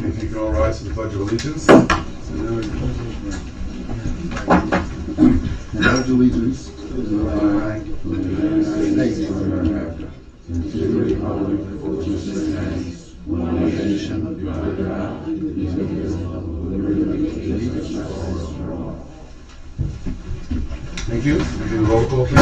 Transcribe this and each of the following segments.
If you can all rise for the Pledge of Allegiance. Pledge allegiance to the flag of the United States of America and to the republic for which it stands, one nation, under God, indivisible, with liberty and justice for all. Thank you. We do roll call, please.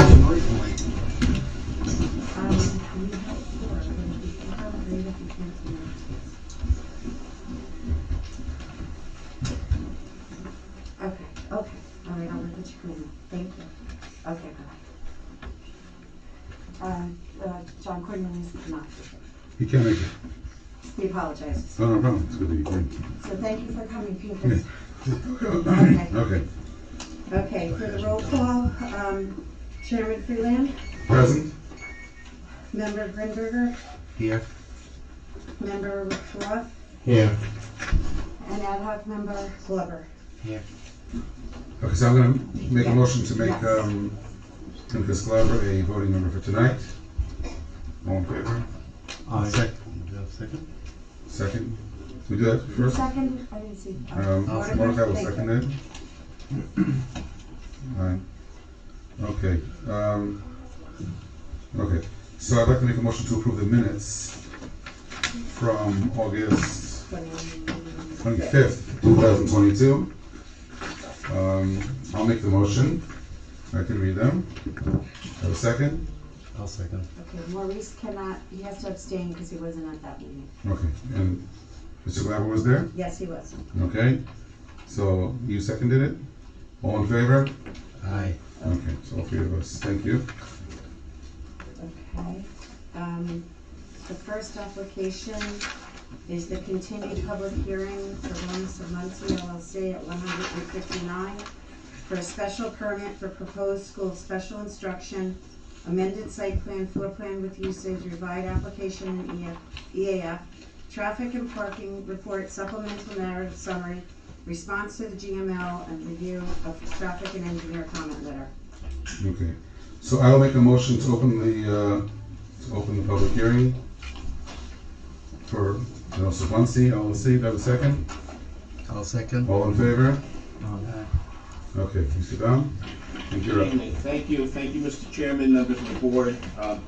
Okay. All right, I'll let you come in. Thank you. Okay, bye. John Cornelius cannot. You can't make it. He apologizes. Oh, no problem. It's good to be here. So thank you for coming, Peter. Okay. Okay, for the roll call, Chairman Freeland, Present? Member Grinberger, Here. Member Roth, Here. and ad hoc member Glover. Here. Okay, so I'm going to make a motion to make Timothy Glover a voting member for tonight. All in favor? Aye. Second? Second? We do that first? Second, I didn't see. Mordecai will Thank you. second it. Alright. Okay. Okay. So I'd like to make a motion to approve the minutes from August 25th, 2022. I'll make the motion. I can read them. Have a second? I'll second. Okay, Maurice cannot, he has to abstain because he wasn't at that meeting. Okay. And Mr. Glaber was there? Yes, he was. Okay. So you seconded it? All in favor? Aye. Okay, so all three of us. Thank you. Okay. The first application is the continued public hearing for Williams of Muncie LLC at 159 for a special permit for proposed school special instruction, amended site plan, floor plan with usage, revised application and EAF, traffic and parking report, supplemental narrative summary, response to the GML, and review of traffic and engineer comment letter. Okay, so I will make a motion to open the public hearing for Williams of Muncie LLC. Do I have a second? I'll second. All in favor? Aye. Okay, Mr. Baum, thank you. Good evening. Thank you, Mr. Chairman, members of the board.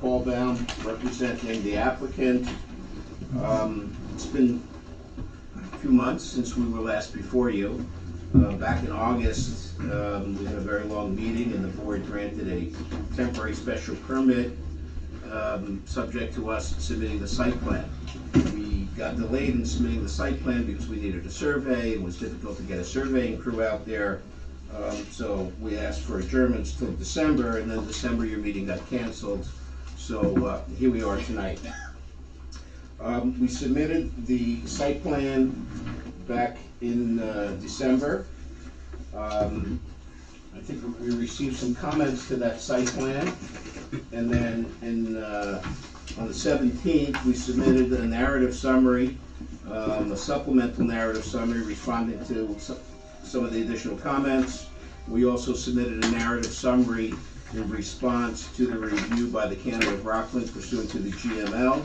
Paul Baum, representing the applicant. It's been a few months since we were last before you. Back in August, we had a very long meeting and the board granted a temporary special permit subject to us submitting the site plan. We got delayed in submitting the site plan because we needed a survey. It was difficult to get a surveying crew out there. So we asked for adjournments till December, and then December your meeting got canceled. So here we are tonight. We submitted the site plan back in December. I think we received some comments to that site plan, and then on the 17th we submitted a narrative summary, a supplemental narrative summary responding to some of the additional comments. We also submitted a narrative summary in response to the review by the County of Rockland pursuant to the GML,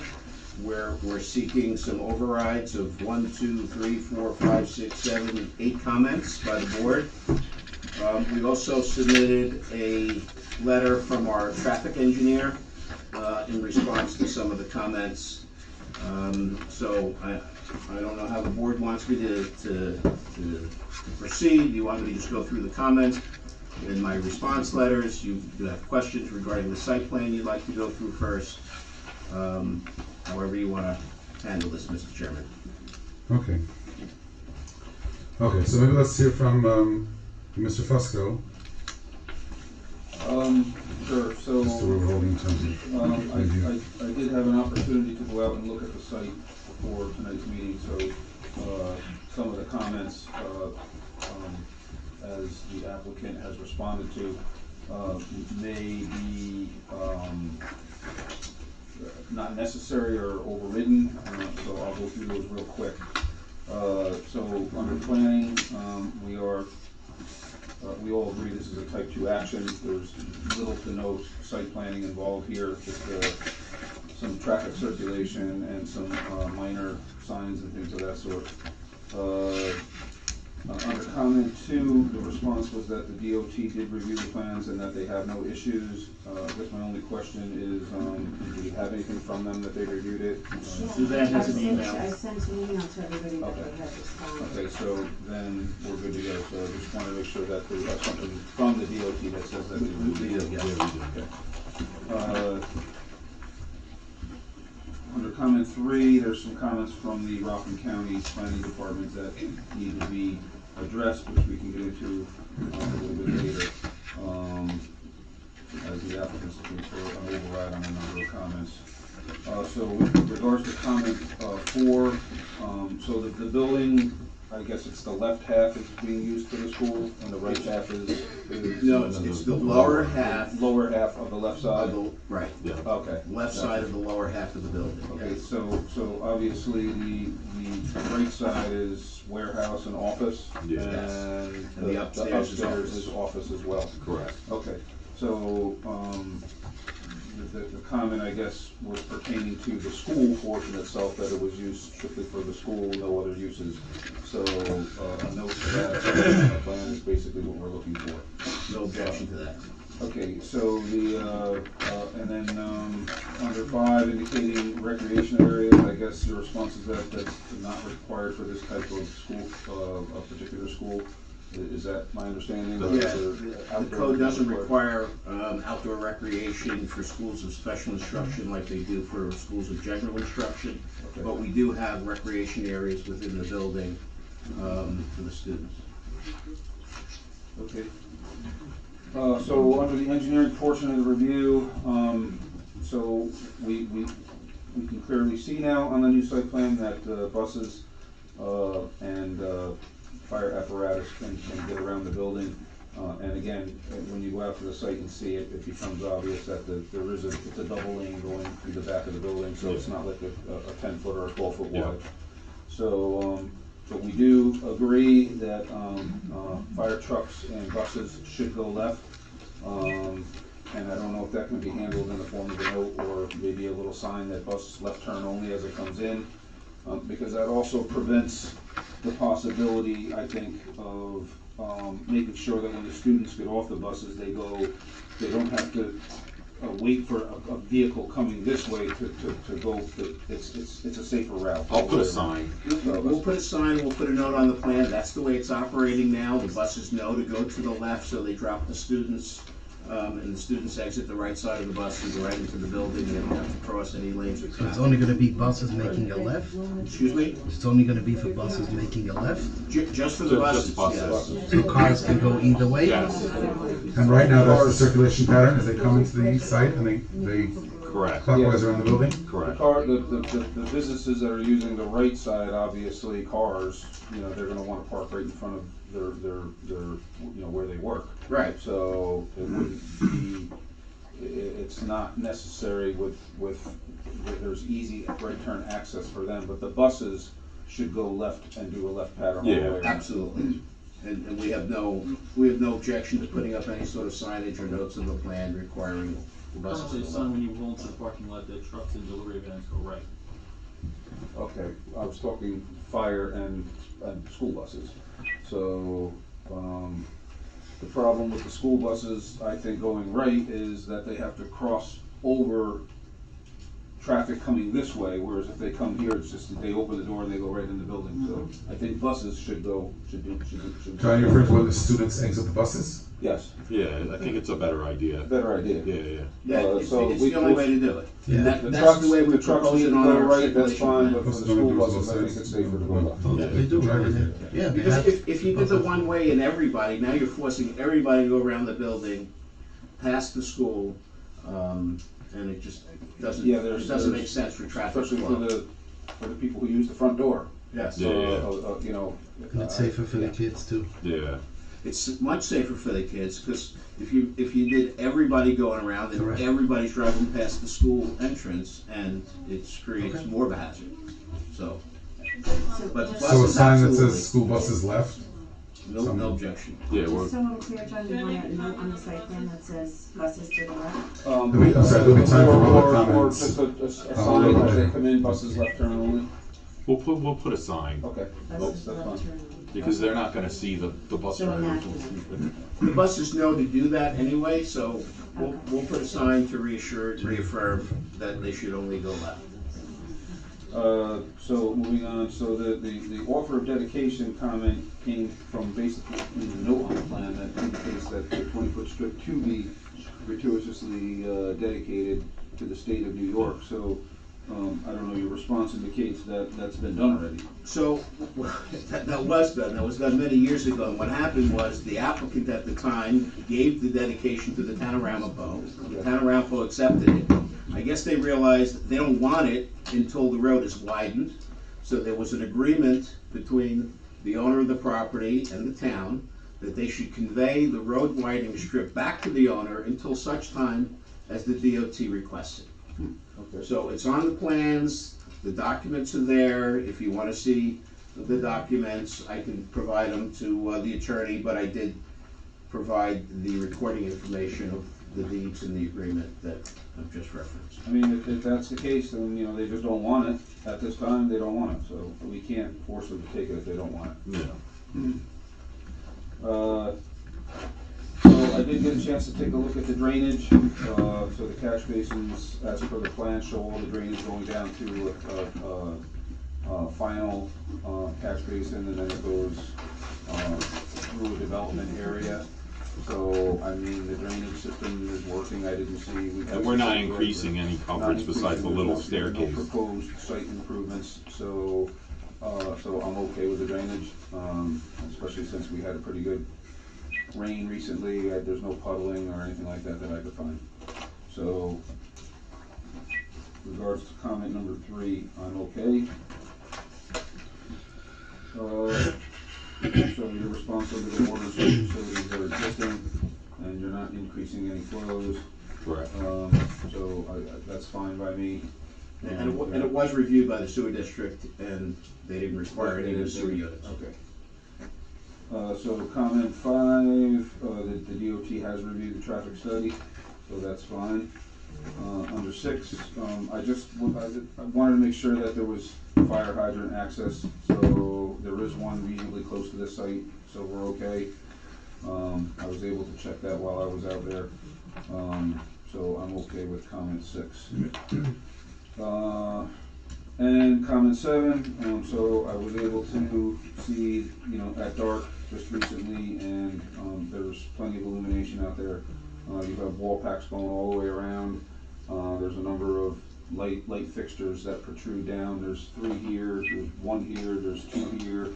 where we're seeking some overrides of 1, 2, 3, 4, 5, 6, 7, 8 comments by the board. We also submitted a letter from our traffic engineer in response to some of the comments. So I don't know how the board wants me to proceed. Do you want me to just go through the comments in my response letters? You have questions regarding the site plan you'd like to go through first? However you want to handle this, Mr. Chairman. Okay. Okay, so maybe let's hear from Mr. Fusco. Sure, so, Just the rule holding in terms of review. I did have an opportunity to go out and look at the site before tonight's meeting, so, some of the comments, as the applicant has responded to, may be, not necessary or overridden, so I'll go through those real quick. So under planning, we all agree this is a type 2 action. There's little to no site planning involved here, just some traffic circulation and some minor signs and things of that sort. Under comment 2, the response was that the DOT did review the plans and that they have no issues. I guess my only question is, do we have anything from them that they reviewed it? Suzanne has an email. I sent an email to everybody that Okay. they had responded. Okay, so then we're good to go. So I just want to make sure that we have something from the DOT that says that they reviewed it. Okay. Under comment 3, there's some comments from the Rockland County Planning Department that need to be addressed, which we can get into a little bit later. As the applicant's looking for an override on a number of comments. So with regards to comment 4, so the building, I guess it's the left half is being used for the school, and the right half is No, it's the lower half lower half of the left of side. the, right, Okay. left side of the lower half of the building. Okay, so obviously the right side is warehouse and office, Yes. and And the upstairs is office. is office as well. Correct. Okay, so, the comment, I guess, was pertaining to the school portion itself, that it was used strictly for the school, no other uses. So, a note to that plan is basically what we're looking for. No objection to that. Okay, so and then, under 5, indicating recreation areas, I guess your response is that that's not required for this type of school, a particular school. Is that my understanding? Yeah, Or the code doesn't require outdoor recreation for schools of special instruction like they do for schools of general instruction, Okay. but we do have recreation areas within the building for the students. Okay. So under the engineering portion of the review, so we can clearly see now on the new site plan that buses and fire apparatus can get around the building. And again, when you go out to the site and see it, it becomes obvious that it's a double lane going through the back of the building, so it's not like a 10-foot or a 12-foot Yeah. wide. So, but we do agree that fire trucks and buses should go left. And I don't know if that can be handled in the form of a note or maybe a little sign that bus left turn only as it comes in. Because that also prevents the possibility, I think, of making sure that when the students get off the buses, they don't have to wait for a vehicle coming this way to go, it's a safer route. I'll put a sign. We'll put a sign, we'll put a note on the plan, that's the way it's operating now, the buses know to go to the left, so they drop the students, and the students exit the right side of the bus and go right into the building, they don't have to cross any lanes of So it's traffic. only gonna be buses making a left? Excuse me? It's only gonna be for buses making a left? Just for the Just buses, buses. yes. So cars can go either way? Yes. And right now, that's the circulation pattern, as they come into the site and they Correct. clockwise around the building? The Correct. the businesses that are using the right side, obviously, cars, they're gonna wanna park right in front of their, where they work. Right. So it wouldn't be, it's not necessary there's easy right turn access for them, but the buses should go left and do a left pattern all the way Yeah. around. Absolutely. And we have no objection to putting up any sort of signage or notes in the plan requiring the buses Currently, to go son, left. when you roll into the parking lot, the trucks and delivery vans go right. Okay, I was talking fire and school buses. So, the problem with the school buses, I think, going right is that they have to cross over traffic coming this way, whereas if they come here, it's just that they open the door and they go right in the building. So I think buses should do. John, you're referring to when the students exit the buses? Yes, Yeah, I think it's a better idea. better idea. Yeah. Yeah, it's So it's we- the only way to do it. Yeah. And The that's trucks, the way we the trucks propose need it to on go our right, that's circulation fine, plan. but for the school buses, I think it's safer to go left. Yeah, they do, right? Yeah, they Because have. if you did the one way and everybody, now you're forcing everybody to go around the building, past the school, and it just doesn't, Yeah, it doesn't make sense for traffic Especially flow. for the people who use the front door. Yes, Yeah. And it's safer for the kids too. Yeah. it's much safer for the kids, because if you did everybody going around, then Correct. everybody's driving past the school entrance, and it creates Okay. more of a hazard, so, So But just- So a Buses, sign that absolutely. says school buses left? no objection. Yeah, Just so I'm clear, John, you want a note on the site plan that says buses to the left? I'm sorry, there'll be time for public Or comments. just a sign as they come in, buses left turn only. We'll put a sign, Okay, that's fine. because they're not gonna see the bus So drivers. immaculate. The buses know to do that anyway, so we'll put a sign to reaffirm that they should only go left. So moving on, so the offer of dedication comment came from basically the note on the plan that indicates that the 20-foot strip to be gratuitously dedicated to the state of New York. So I don't know, your response indicates that that's been done already. So, that was done many years ago, and what happened was the applicant at the time gave the dedication to the town of Ramapo. The town of Ramapo accepted it. I guess they realized they don't want it until the road is widened, so there was an agreement between the owner of the property and the town that they should convey the road widening strip back to the owner until such time as the DOT requests it. Okay. So it's on the plans, the documents are there. If you want to see the documents, I can provide them to the attorney, but I did provide the recording information of the deeds and the agreement that I've just referenced. I mean, if that's the case, then, you know, they just don't want it. At this time, they don't want it, so we can't force them to take it if they don't want it. Yeah. So I did get a chance to take a look at the drainage. So the catch basins, as per the plan, show all the drainage going down to a final catch basin, and then it goes through a development area. So, I mean, the drainage system is working. I didn't see. And we're not increasing any coverage besides the little staircase. No proposed site improvements, so I'm okay with the drainage, especially since we had a pretty good rain recently. There's no puddling or anything like that that I could find. So, regards to comment number 3, I'm okay. So your response under the water facilities that are existing, and you're not increasing any flows. Correct. So that's fine by me. And it was reviewed by the sewer district, and they didn't require any new sewer units. Okay. So comment 5, the DOT has reviewed the traffic study, so that's fine. Under 6, I wanted to make sure that there was fire hydrant access, so there is one reasonably close to this site, so we're okay. I was able to check that while I was out there, so I'm okay with comment 6. And comment 7, so I was able to see, you know, at dark just recently, and there's plenty of illumination out there. You have wall packs going all the way around. There's a number of light fixtures that protrude down. There's 3 here, there's 1 here, there's 2 here,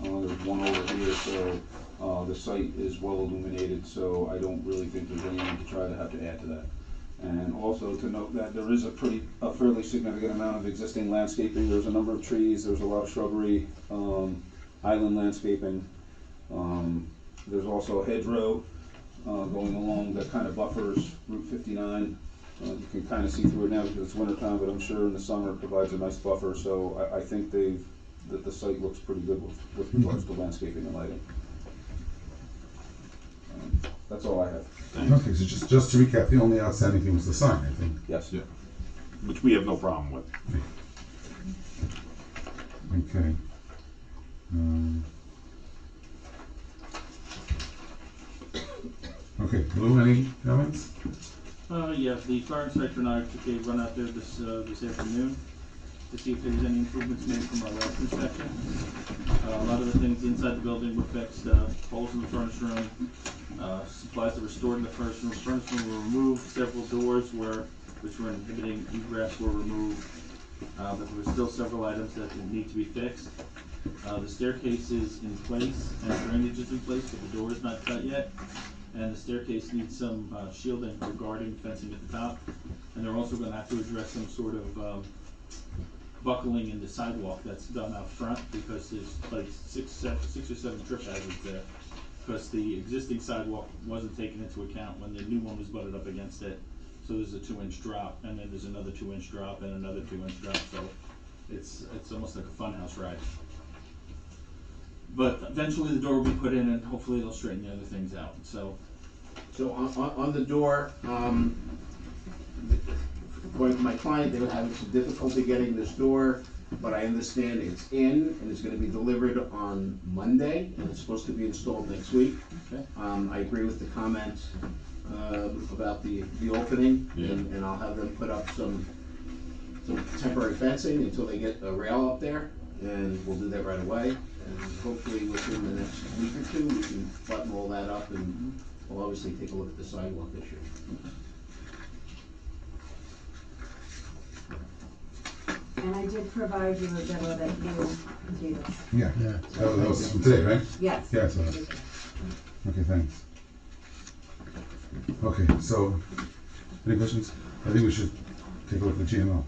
there's 1 over here, so the site is well illuminated, so I don't really think there's any need to try to have to add to that. And also to note that there is a fairly significant amount of existing landscaping. There's a number of trees, there's a lot of shrubbery, island landscaping. There's also a hedgerow going along that kind of buffers Route 59. You can kind of see through it now because it's wintertime, but I'm sure in the summer it provides a nice buffer. So I think that the site looks pretty good with regards to landscaping and lighting. That's all I have. Okay, so just to recap, the only outstanding thing was the sign, I think. Yes. Yeah. Which we have no problem with. Okay. Okay, Lou, any comments? Yeah, the fire inspector and I took a run out there this afternoon to see if there was any improvements made from our last inspection. A lot of the things inside the building were fixed, holes in the furnace room, supplies that were stored in the furnace room were removed, several doors which were inhibiting egress were removed, but there were still several items that need to be fixed. The staircase is in place and drainage is in place, but the door is not cut yet. And the staircase needs some shielding or guarding fencing at the top. And they're also going to have to address some sort of buckling in the sidewalk that's done out front, because there's like six or seven trip hazards there. Because the existing sidewalk wasn't taken into account when the new one was butted up against it. So there's a 2-inch drop, and then there's another 2-inch drop, and another 2-inch drop. So it's almost like a funhouse ride. But eventually the door will be put in, and hopefully they'll straighten the other things out. So on the door, according to my client, they were having some difficulty getting this door but I understand it's in and it's gonna be delivered on Monday, and it's supposed to be installed next week. Okay. I agree with the comment, about the opening, Yeah. and I'll have them put up some temporary fencing until they get a rail up there, and we'll do that right away. And hopefully within the next week or two, we can button all that up, and we'll obviously take a look at the sidewalk issue. And I did provide you a bill that you gave us. Yeah, Yeah. that was from today, right? Yes. Yeah, so, okay, thanks. Okay, so, any questions? I think we should take a look at the GMO.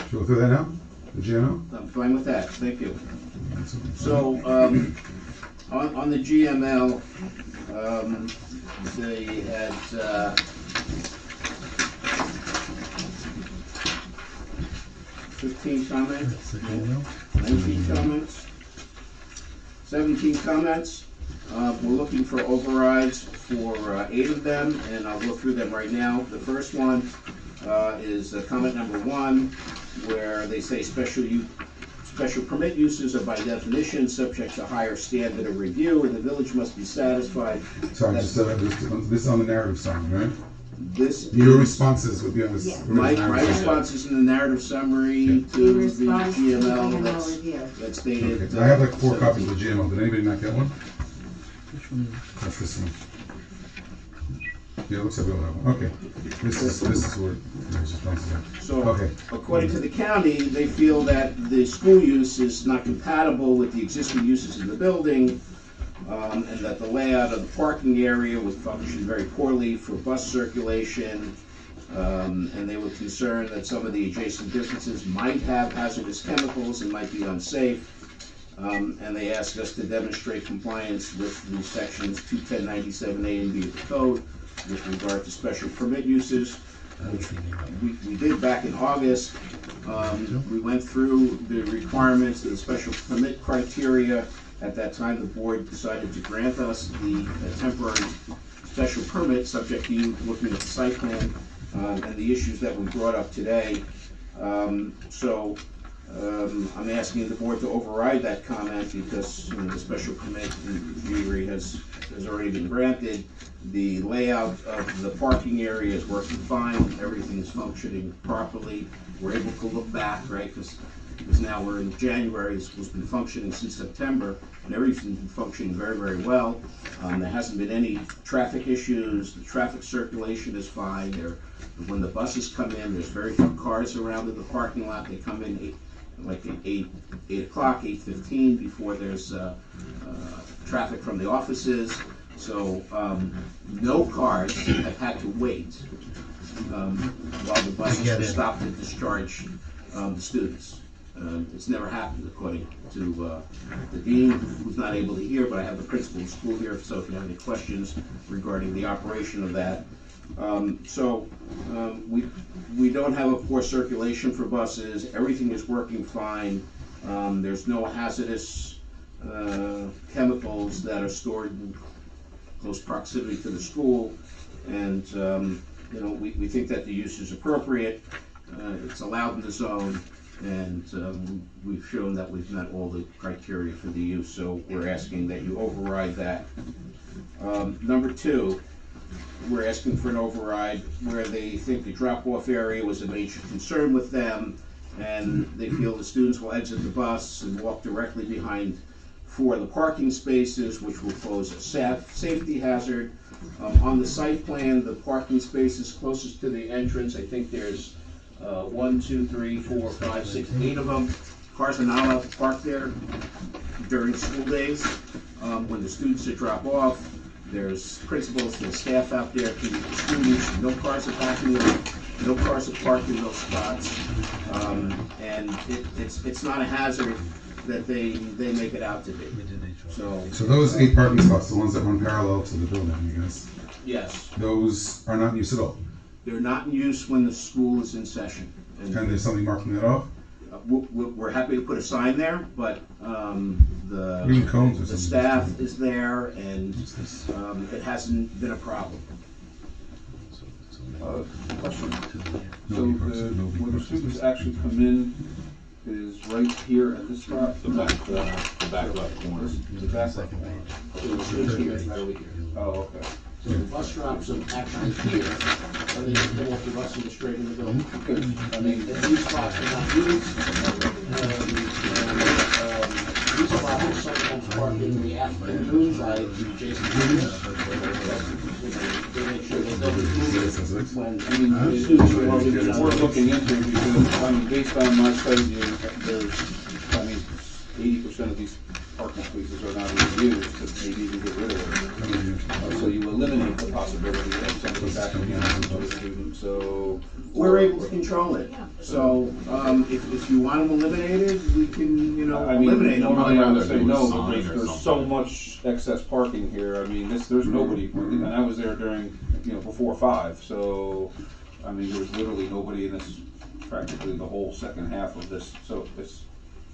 Should we go through that now? The GMO? I'm fine with that, thank you. So, on the GML, they had, 15 comments, That's the GMO. 19 comments, 17 comments. We're looking for overrides for 8 of them, and I'll go through them right now. The first one is comment number 1, where they say special permit uses are by definition subject to higher standard of review, and the village must be satisfied. Sorry, that just, this is on the narrative side, right? This Your is- responses would be on this. Yeah. My narrative side. response is in the narrative summary Yeah. to In the response to the GML GML review. that's dated. Okay, I have like 4 copies of the GMO. Did anybody not get one? Which one is it? That's this one. Yeah, it looks like we all have one. Okay. This is where his responses are. So, Okay. according to the county, they feel that the school use is not compatible with the existing uses in the building, and that the layout of the parking area would function very poorly for bus circulation, and they were concerned that some of the adjacent businesses might have hazardous chemicals and might be unsafe. And they asked us to demonstrate compliance with the sections 21097A and B of the code with regard to special permit uses. We did back in August. We went through the requirements of the special permit criteria. At that time, the board decided to grant us the temporary special permit, subject to you looking at the site plan and the issues that we brought up today. I'm asking the board to override that comment because the special permit in theory has already been granted. The layout of the parking area is working fine, everything is functioning properly. We're able to look back, right, because now we're in January, it's been functioning since September, and everything's been functioning very, very well. There hasn't been any traffic issues, the traffic circulation is fine. When the buses come in, there's very few cars around in the parking lot. They come in at 8 o'clock, 8:15, before there's traffic from the offices. So no cars have had to wait while the buses were stopped to discharge the students. It's never happened, according to the dean, who's not able to hear, but I have the principal of the school here, so if you have any questions regarding the operation of that. We don't have a poor circulation for buses, everything is working fine. There's no hazardous chemicals that are stored in close proximity to the school, and we think that the use is appropriate. It's allowed in the zone, and we've shown that we've met all the criteria for the use, so we're asking that you override that. Number 2, we're asking for an override where they think the drop-off area was a major concern with them, and they feel the students will exit the bus and walk directly behind 4 of the parking spaces, which will pose a safety hazard. On the site plan, the parking spaces closest to the entrance, I think there's 1, 2, 3, 4, 5, 6, 8 of them. Cars are not allowed to park there during school days. When the students are drop off, there's principals and staff out there to meet the students. No cars are parking there. No cars are parked in those spots. And it's not a hazard that they make it out to be. So those 8 parking spots, the ones that run parallel to the building, I guess, Yes, those are not in use at all. they're not in use when the school is in session. And there's something marking that off? We're happy to put a sign there, but Green cones or the something. staff is there, and it hasn't been a problem. Question. So Nobody parks, nobody when the parks. students actually come in is right here at this spot. The back left corner. The back Second left. page. Oh, okay. So the bus drops them actually here, and then you come off the bus and go straight in the building. Good. I mean, And these spots are not used. These spots sometimes park in the afternoons, like Jason Hughes. They make sure that nobody's moving when, I mean, the students are walking it's in. worth looking into because, I mean, based on my study, there's, I mean, 80% of these parking spaces are not even used, but maybe even get rid of them. So you eliminate the possibility of somebody backing in on a student, so. We're able to control it. So, if you want them eliminated, we can, I mean, eliminate them. normally I would rather say do a no, sign but or there's so something. much excess parking here, I mean, there's nobody, and I was there during, before 5, so, I mean, there's literally nobody in this, practically the whole second half of this, so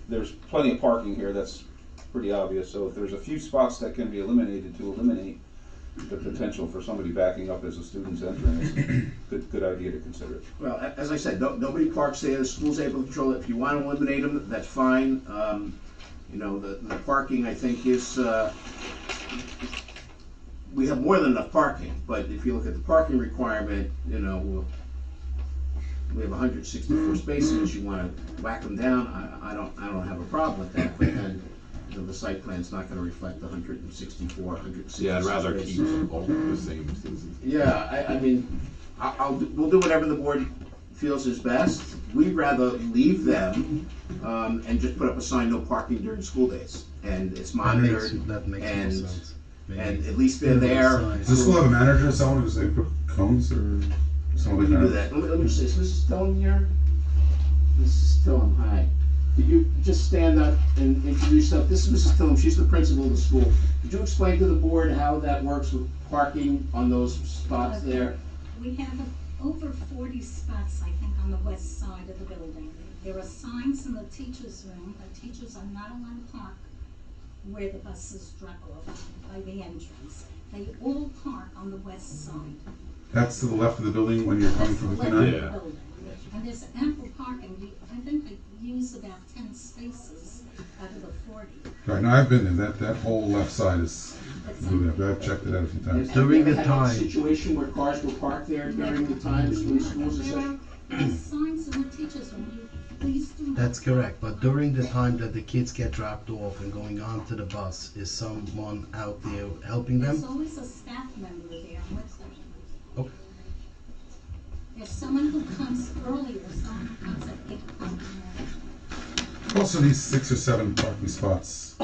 there's plenty of parking here, that's pretty obvious, so if there's a few spots that can be eliminated to eliminate the potential for somebody backing up as the student's entering, it's a good idea to consider. Well, as I said, nobody parks there, the school's able to control it. If you want to eliminate them, that's fine. The parking, I think, is, we have more than enough parking, but if you look at the parking requirement, we have 164 spaces, you want to whack them down, I don't have a problem with that, but then, the site plan's not gonna reflect the 164, 166 Yeah, I'd rather keep spaces. them both the same. Yeah, I mean, we'll do whatever the board feels is best. We'd rather leave them, and just put up a sign, no parking during school days. And it's monitored, That makes more and, sense. Maybe. and at least they're there. Does this school have a manager or someone who's, they put cones or We someone can like do that? that. Let me just say, is Mrs. Tillum here? Mrs. Tillum, hi. Could you just stand up and introduce yourself? This is Mrs. Tillum, she's the principal of the school. Could you explain to the board how that works with parking on those spots there? We have over 40 spots, I think, on the west side of the building. There are signs in the teachers' room that teachers are not allowed to park where the buses drop off by the entrance. They all park on the west side. That's to the left of the building when you're coming from the Left of the 59? Yeah. building. And there's ample parking. I think they use about 10 spaces out of the 40. Right, now I've been there, that whole left side is moving up, I've checked it out a few times. Have you During ever the had a time. situation where cars were parked there during the times when schools are There shut? are signs in the teachers' room. Please do not. That's correct, but during the time that the kids get dropped off and going on to the bus, is someone out there helping There's them? always a staff member there with them. Okay. There's someone who comes earlier, someone who comes at 8 o'clock in the morning. Also, these 6 or 7 parking spots,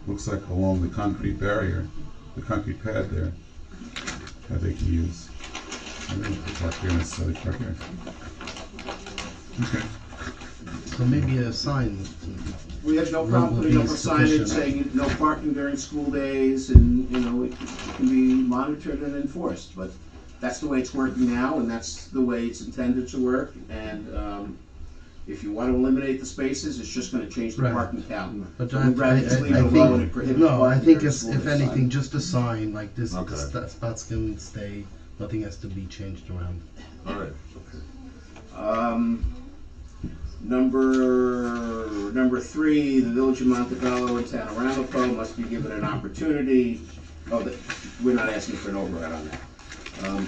looks like along the concrete barrier, the concrete pad there, that they can use. I think park here necessarily park here. Okay. So maybe a sign. We have no Will problem putting be up a signage sufficient. saying no parking during school days, and, it can be monitored and enforced, but that's the way it's working now, and that's the way it's intended to work, and, if you want to eliminate the spaces, it's just gonna change the Right. parking count. But So I, we'd rather just leave it I alone and think, prohibit no, I parking think during if school days. anything, just a sign like this, Okay. spots can stay, nothing has to be changed around. All right. Number 3, the Village of Montebello and Town of Ramapo must be given an opportunity. We're not asking for an override on that.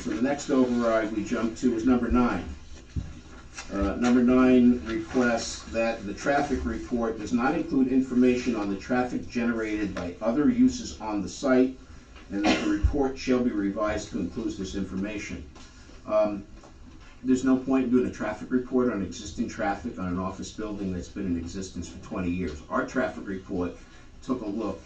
So the next override we jump to is number 9. Number 9 requests that the traffic report does not include information on the traffic generated by other uses on the site, and that the report shall be revised to include this information. There's no point in doing a traffic report on existing traffic on an office building that's been in existence for 20 years. Our traffic report took a look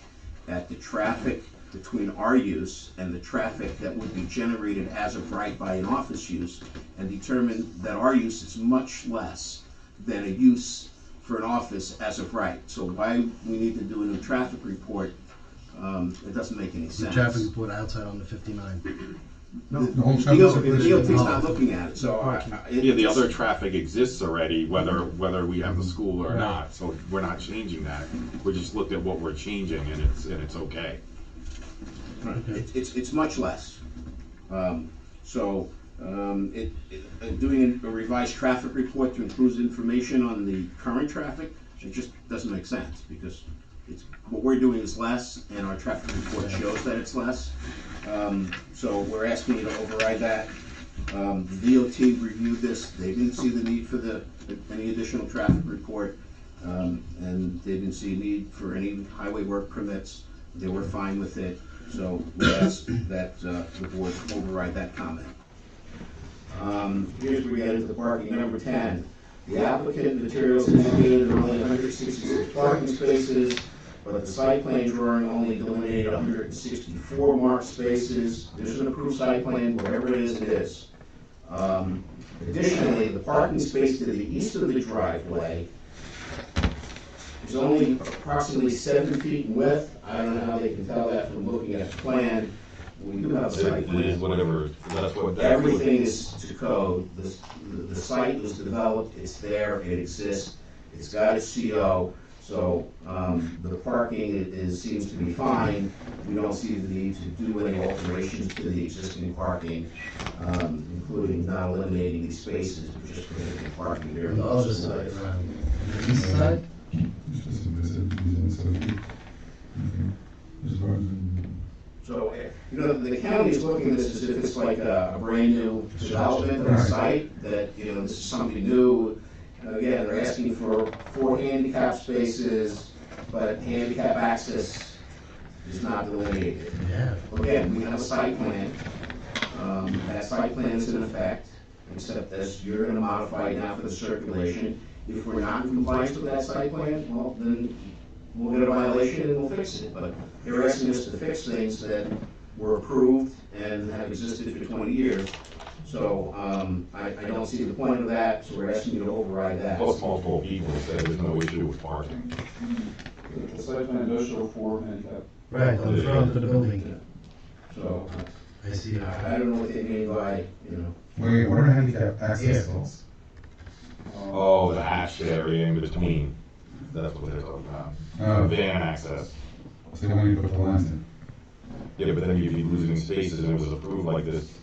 at the traffic between our use and the traffic that would be generated as of right by an office use, and determined that our use is much less than a use for an office as of right. So why we need to do a new traffic report, it doesn't make any The sense. traffic report outside on the 59. No, the whole traffic circulation. DOT's not looking at it, so. Yeah, the other traffic exists already, whether we have the school or not, so we're not changing that. We just looked at what we're changing and it's okay. Okay. It's much less. So, Doing a revised traffic report to include information on the current traffic, it just doesn't make sense, because what we're doing is less, and our traffic report shows that it's less. So we're asking you to override that. The DOT reviewed this, they didn't see the need for any additional traffic report, and they didn't see a need for any highway work permits. They were fine with it, so we ask that the board override that comment. Here's where we get into the parking. Number 10, the applicant materials indicated there are only 166 parking spaces, but the site plan drawing only delineated 164 marked spaces. There's an approved site plan, whatever it is. Additionally, the parking space to the east of the driveway is only approximately 7 feet in width. I don't know how they can tell that from looking at the plan. We do have a site plan. Whatever, that's what. Everything is to code. The site was developed, it's there, it exists, it's got a CO, so the parking seems to be fine. We don't see the need to do any alterations to the existing parking, including not eliminating these spaces, but just prohibiting parking there. On the other side, around the east side? Just a visit, using 7 feet. Okay. As far as So, the county is looking at this as if it's like a brand new development of a site, that, this is something new. Again, they're asking for 4 handicap spaces, but handicap access is not delineated. Yeah. Again, we have a site plan. That site plan is in effect, except as you're gonna modify it now for the circulation. If we're not in compliance with that site plan, well, then we'll get a violation and we'll fix it. But they're asking us to fix things that were approved and have existed for 20 years. So, I don't see the point of that, so we're asking you to override that. Plus multiple people said there's no issue with parking. The site plan does show 4 handicap. Right, on the front of the building. So, I see it. I don't know what they mean by, Wait, what are handicap access stalls? Oh, the hatched area in between, that's what they're talking about. Van access. So they want you to put the lines in. Yeah, but then you'd be losing spaces, and it was approved like this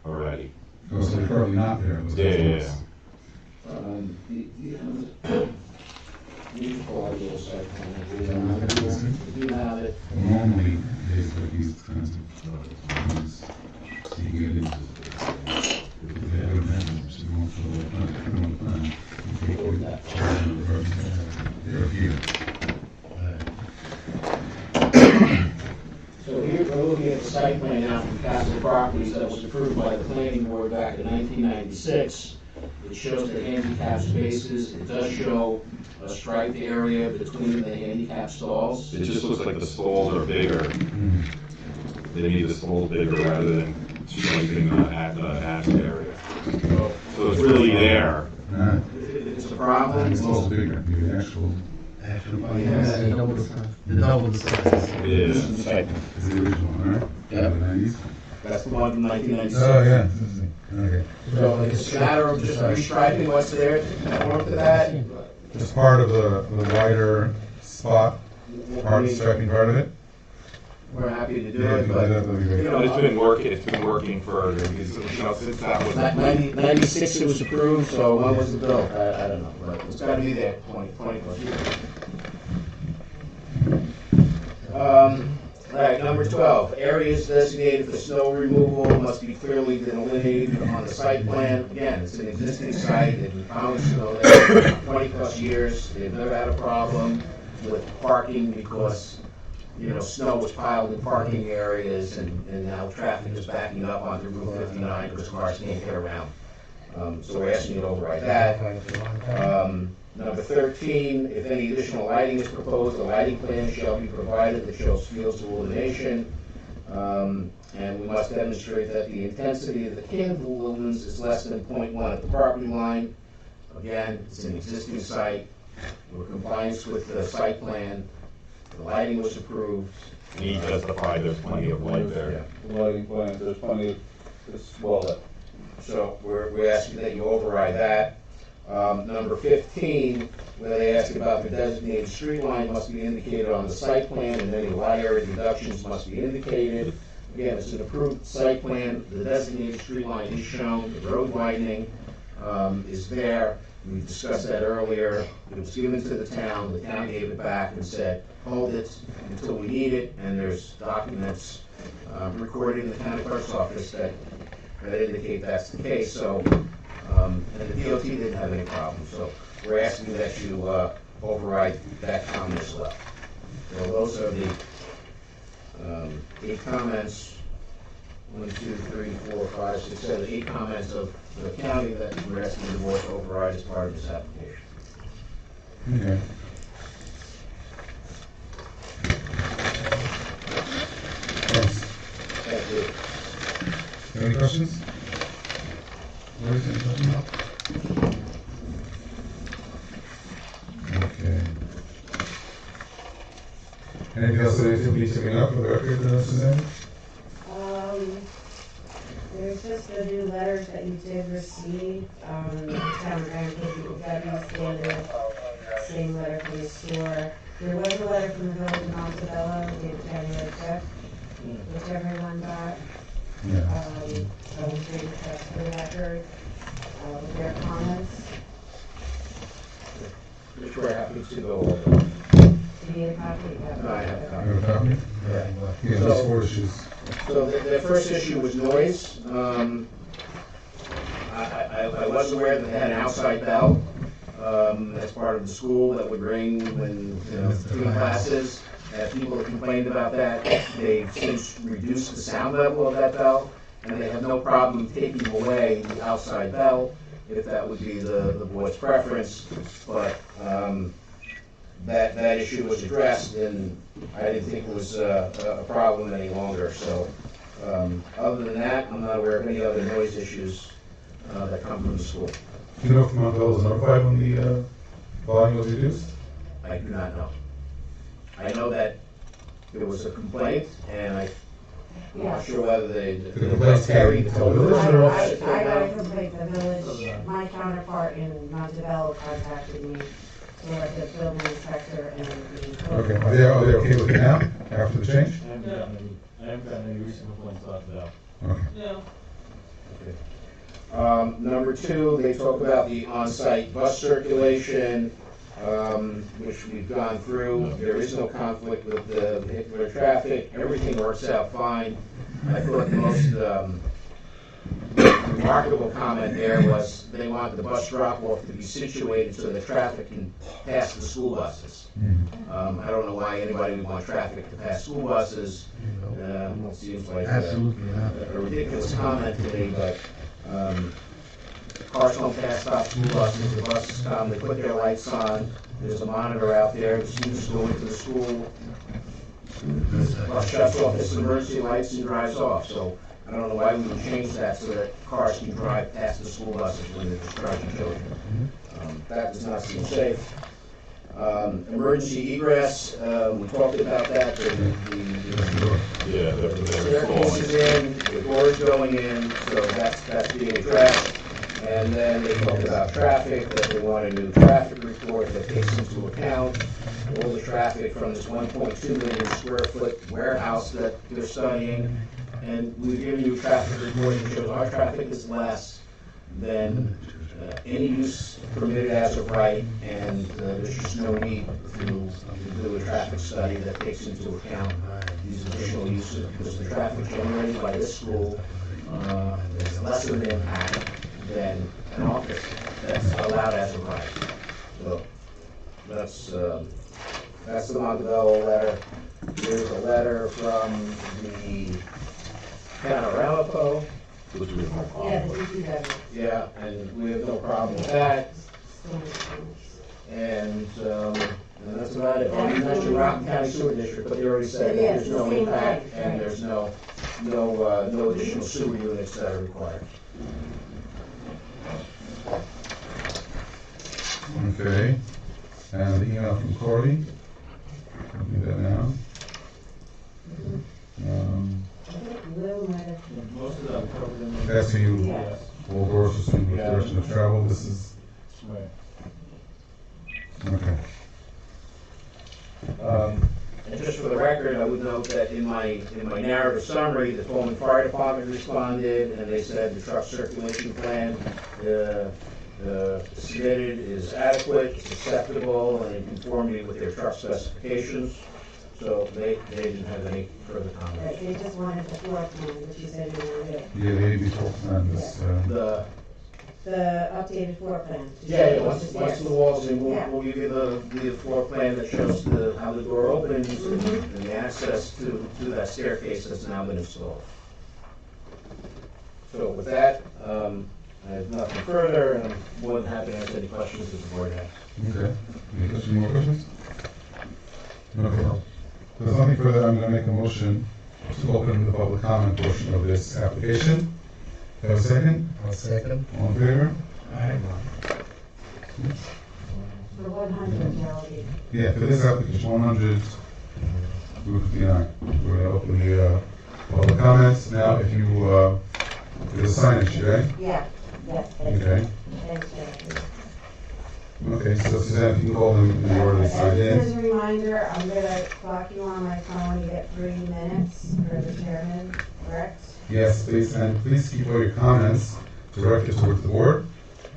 already. Oh, so they're currently not there. Those Yeah. you call it a little site plan. We do have it. Normally, there's like these kinds of things. So you can get into it. If they don't have them, so you want to put them on the plan. You take it, they're here. So here we're looking at the site plan now from Castle Properties that was approved by the planning board back in 1996. It shows the handicap spaces. It does show a striped area between the handicap stalls. It just looks like the stalls are bigger. They need the stalls bigger rather than striping the hatched area. So it's really there. It's a problem. It's also bigger, the actual. Yeah, double the size. The double the size. Yeah. Is the original, right? Yeah. The 90s? That's the one from 1996. Oh, yeah. Okay. So it's a matter of just restriping what's there to conform to that. As part of the wider spot, part of striping part of it? We're happy to do Yeah, it, but, that'd be great. It's been working for, since that was. 96 it was approved, so when was it built? I don't know, but it's gotta be there, 20 plus years. All right, number 12, areas designated for snow removal must be clearly delineated on the site plan. Again, it's an existing site, they've been plowing snow there for 20 plus years, they've never had a problem with parking because, snow was piled in parking areas and now traffic is backing up onto Route 59 because cars can't get around. So we're asking you to override that. Number 13, if any additional lighting is proposed, a lighting plan shall be provided that shows fields of illumination. And we must demonstrate that the intensity of the candle lumens is less than 0.1 at the property line. Again, it's an existing site. We're in compliance with the site plan. The lighting was approved. And he justified there's plenty of light there. Lighting plans, there's plenty of, it's well lit. So we're asking that you override that. Number 15, where they ask about the designated street line must be indicated on the site plan, and any light area reductions must be indicated. Again, it's an approved site plan, the designated street line is shown, the road widening is there. We discussed that earlier. It was given to the town gave it back and said, hold it until we need it, and there's documents recorded in the county clerk's office that indicate that's the case, so, and the DOT didn't have any problem, so we're asking that you override that comment as well. So those are the 8 comments, 1, 2, 3, 4, 5, 6, 7, 8 comments of the county that we're asking the board to override as part of this application. Okay. Thanks. Thank you. Any questions? Lori, any questions? Okay. Anything else that needs to be taken up for the record, Suzanne? There's just the new letters that you did receive, town grant, DPW standard, same letter from the store. There was a letter from the village of Montebello, dated January 5th, which everyone got. Yeah. So we bring that to the record, with their comments. Which we're happy to go over. Do you need a copy? No, I have a You copy. have a copy? Yeah. Yeah, So- there's 4 issues. So the first issue was noise. I was aware that they had an outside bell as part of the school that would ring when, between classes. People have complained about that. They've since reduced the sound level of that bell, and they have no problem taking away the outside bell, if that would be the board's preference. But that issue was addressed, and I didn't think it was a problem any longer. So other than that, I'm not aware of any other noise issues that come from the school. Do you know if Montebello was notified when the volume was reduced? I do not know. I know that there was a complaint, and I'm not sure whether they The complaint carried to the village or I got a complaint, the village, my counterpart in Montebello contacted me, so like the building inspector and the. Okay, are they okay with it now, after the change? I haven't gotten any recent complaints about that. Okay. Yeah. Number 2, they talk about the on-site bus circulation, which we've gone through. There is no conflict with the vehicular traffic. Everything works out fine. I thought the most remarkable comment there was they wanted the bus drop-off to be situated so that traffic can pass the school buses. I don't know why anybody would want traffic to pass school buses. It seems like Absolutely not. a ridiculous comment to me, but cars don't pass stop school buses, the buses come, they put their lights on, there's a monitor out there, the students go into the school, bus shuts off its emergency lights and drives off, so I don't know why we would change that so that cars can drive past the school buses when they're discharging children. That does not seem safe. Emergency egress, we talked about that, Yeah, the they're staircase is in, the door is going in, so that's being addressed. And then they talked about traffic, that they want a new traffic report that takes into account all the traffic from this 1.2 million square foot warehouse that they're studying. And we've given you a traffic report that shows our traffic is less than any use permitted as of right, and there's just no need to do a traffic study that takes into account these additional uses, because the traffic generated by this school is less of an impact than an office that's allowed as of right. So that's the Montebello letter. There's a letter from the town of Ramapo. Yeah, the DPW. Yeah, and we have no problem with that. And that's about it. Oh, you mentioned Rockland County Sewer District, but they already said that there's no impact and there's no additional sewer units that are required. Okay, and the email from Corey, I'll do that now. Most of that covered in the. That's for you, Yes. all doors assumed with direction of travel, this is, Right. okay. And just for the record, I would note that in my narrative summary, the Tolman Fire Department responded, and they said the truck circulation plan submitted is adequate, it's acceptable, and in conformity with their truck specifications. So they didn't have any further comments. They just wanted the floor plan, which you said you wanted. Yeah, the AB talk plan is, The updated floor plan. Once the wall's in, Yeah. we'll give you the floor plan that shows how the door opens and the access to that staircase that's now been installed. So with that, I have nothing further, and I'm more than happy to answer any questions that the board has. okay. Any more questions? Okay. If there's nothing further, I'm gonna make a motion to open the public comment portion of this application. Have a second? I'll second. All in favor? For 100 Geraldine. Yeah, for this application, 100 Route 59. We're gonna open the public comments. Now, if you, there's a sign issue, right? Yeah, yes, thank you. Okay. Thanks, Geraldine. Okay, so Suzanne, if you can call them in the order they signed As in. a reminder, I'm gonna clock you on my phone, you get 3 minutes for the chairman, correct? Yes, please, and please keep all your comments directed towards the board.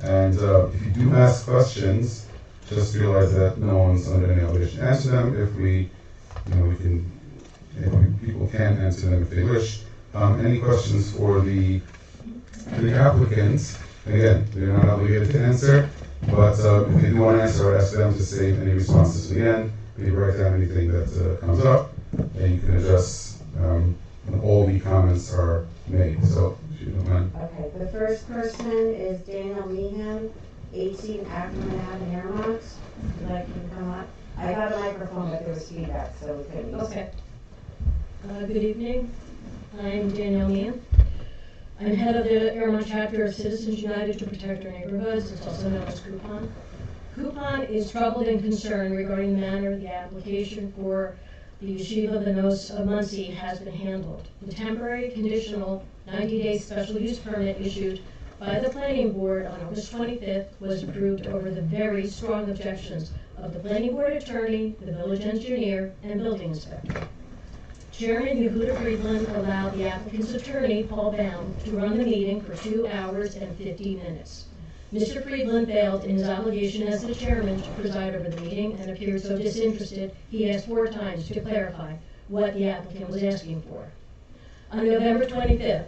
And if you do ask questions, just realize that no one's under any obligation to answer them. If we can, people can answer them if they wish. Any questions for the applicants? Again, they're not obligated to answer, but if they do want to answer, I'd ask them to save any responses to the end. Maybe write down anything that comes up, and you can address when all the comments are made. So, if you don't mind. Okay, the first person is Daniel Meehan, 18 Ackerman Ave, Airmont. Would you like him to come up? I got a microphone, but there was feedback, so we couldn't use it. Okay. Good evening. I'm Danielle Meehan. I'm head of the Airmont chapter of Citizens United to Protect Our Neighborhoods. It's also known as Coupon. Coupon is troubled and concerned regarding the manner the application for the Yeshiva of the Nos of Muncie has been handled. The temporary conditional 90-day special use permit issued by the planning board on August 25th was approved over the very strong objections of the planning board attorney, the village engineer, and building inspector. Chairman Yehuda Friedland allowed the applicant's attorney, Paul Baum, to run the meeting for 2 hours and 50 minutes. Mr. Friedland failed in his obligation as the chairman to preside over the meeting and appeared so disinterested, he asked 4 times to clarify what the applicant was asking for. On November 28th,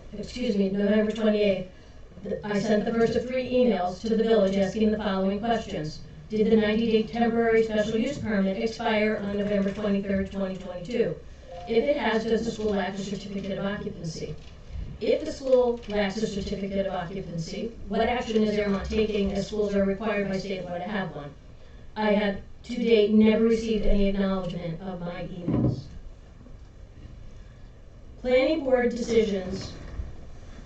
I sent the first of 3 emails to the village asking the following questions. Did the 90-day temporary special use permit expire on November 23rd, 2022? If it has, does the school lack a certificate of occupancy? If the school lacks a certificate of occupancy, what action is Airmont taking as schools are required by state law to have one? I have to date never received any acknowledgement of my emails. Planning board decisions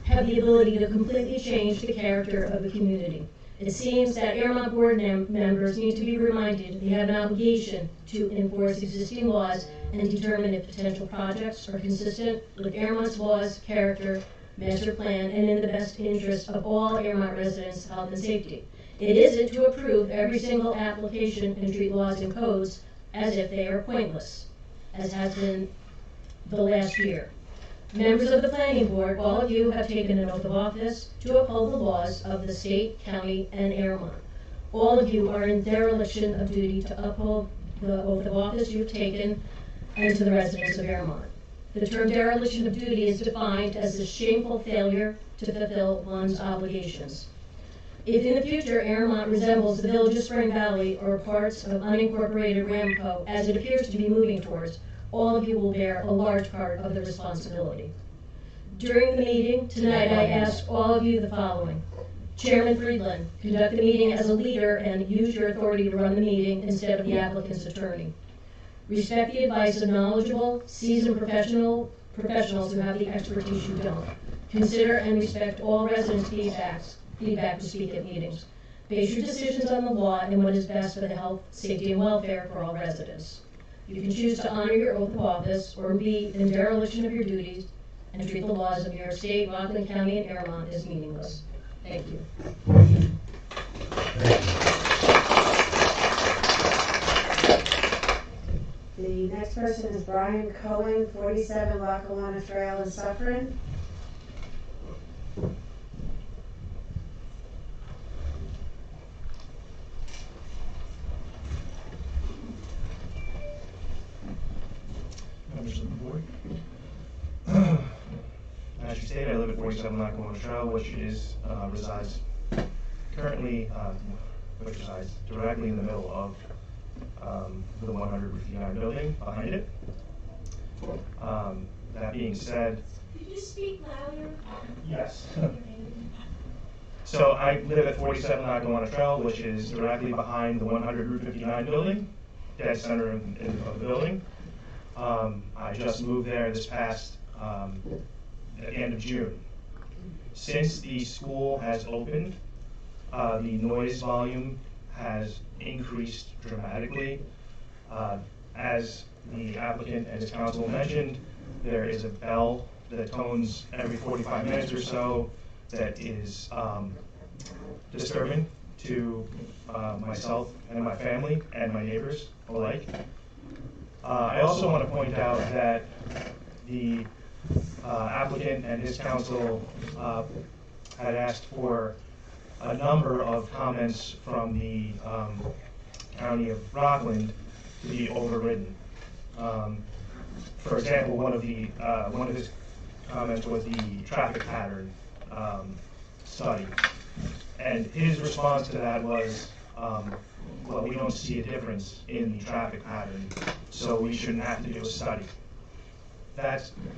have the ability to completely change the character of a community. It seems that Airmont board members need to be reminded they have an obligation to enforce existing laws and determine if potential projects are consistent with Airmont's laws, character, master plan, and in the best interest of all Airmont residents' health and safety. It isn't to approve every single application and treat laws and codes as if they are pointless, as has been the last year. Members of the planning board, all of you have taken an oath of office to uphold the laws of the state, county, and Airmont. All of you are in dereliction of duty to uphold the oath of office you've taken and to the residents of Airmont. The term dereliction of duty is defined as the shameful failure to fulfill one's obligations. If in the future Airmont resembles the village of Spring Valley or parts of unincorporated Ramco, as it appears to be moving towards, all of you will bear a large part of the responsibility. During the meeting tonight, I ask all of you the following. Chairman Friedland, conduct the meeting as a leader and use your authority to run the meeting instead of the applicant's attorney. Respect the advice of knowledgeable, seasoned professionals who have the expertise you don't. Consider and respect all residents' feedback to speak at meetings. Base your decisions on the law and what is best for the health, safety, and welfare for all residents. You can choose to honor your oath of office or be in dereliction of your duties and treat the laws of New York State, Rockland County, and Airmont as meaningless. Thank you. The next person is Brian Cohen, 47 Lackawanna Trail in Suffern. Members of the board. As you stated, I live at 47 Lackawanna Trail, which resides directly in the middle of the 159 building behind it. That being said, Could you speak louder? yes. So I live at 47 Lackawanna Trail, which is directly behind the 100 Route 59 building, dead center of the building. I just moved there this past, at the end of June. Since the school has opened, the noise volume has increased dramatically. As the applicant and his counsel mentioned, there is a bell that tones every 45 minutes or so that is disturbing to myself and my family and my neighbors alike. I also want to point out that the applicant and his counsel had asked for a number of comments from the County of Rockland to be overridden. For example, one of his comments was the traffic pattern study, and his response to that was, well, we don't see a difference in the traffic pattern, so we shouldn't have to do a study.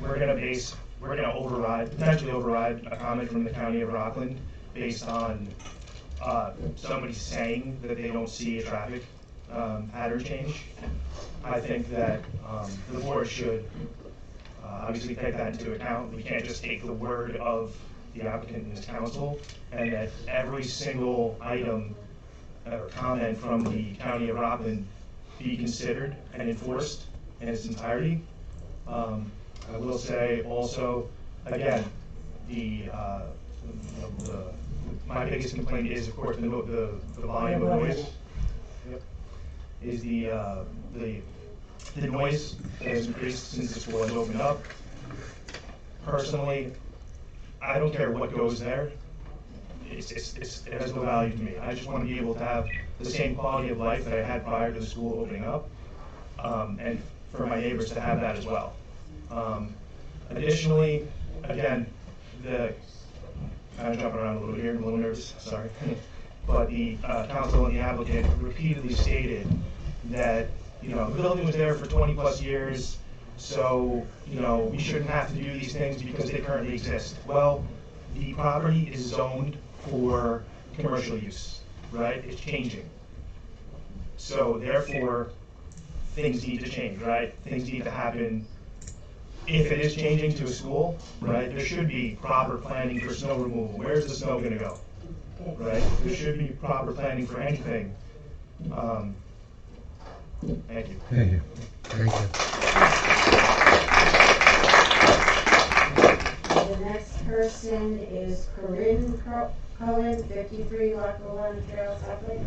We're gonna potentially override a comment from the County of Rockland based on somebody saying that they don't see a traffic pattern change. I think that the board should obviously take that into account. We can't just take the word of the applicant and his counsel, and that every single item or comment from the County of Rockland be considered and enforced in its entirety. I will say also, again, my biggest complaint is, of course, the volume of noise. Yep. Is the noise that has increased since the school has opened up. Personally, I don't care what goes there. It has no value to me. I just want to be able to have the same quality of life that I had prior to the school opening up, and for my neighbors to have that as well. Additionally, again, kind of jumping around a little here, I'm a little nervous, sorry. But the council and the applicant repeatedly stated that, the building was there for 20+ years, so, we shouldn't have to do these things because they currently exist. Well, the property is zoned for commercial use, right? It's changing. So therefore, things need to change, right? Things need to happen. If it is changing to a school, right, there should be proper planning for snow removal. Where's the snow gonna go, right? There should be proper planning for anything. Thank you. Thank you. Thank you. The next person is Corinne Cohen, 53 Lackawanna Trail, Suffolk.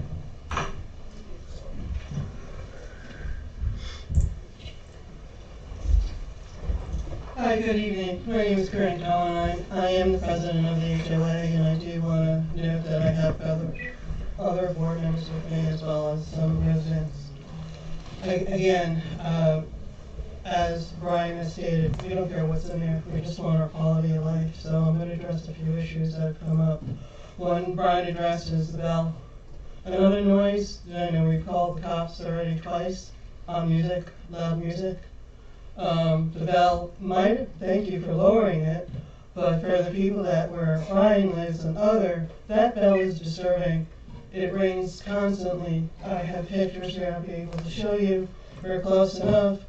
Hi, good evening. My name is Corinne Cohen. I am the president of the HOA, and I do want to note that I have other board members with me as well as some residents. Again, as Brian has stated, we don't care what's in there. We just want our quality of life. So I'm going to address a few issues that have come up. One Brian addressed is the bell. Another noise, I know we've called the cops already twice on music, loud music. The bell thank you for lowering it, but for the people where Brian lives and that bell is disturbing. It rings constantly. I have pictures here I'll be able to show you. We're close enough.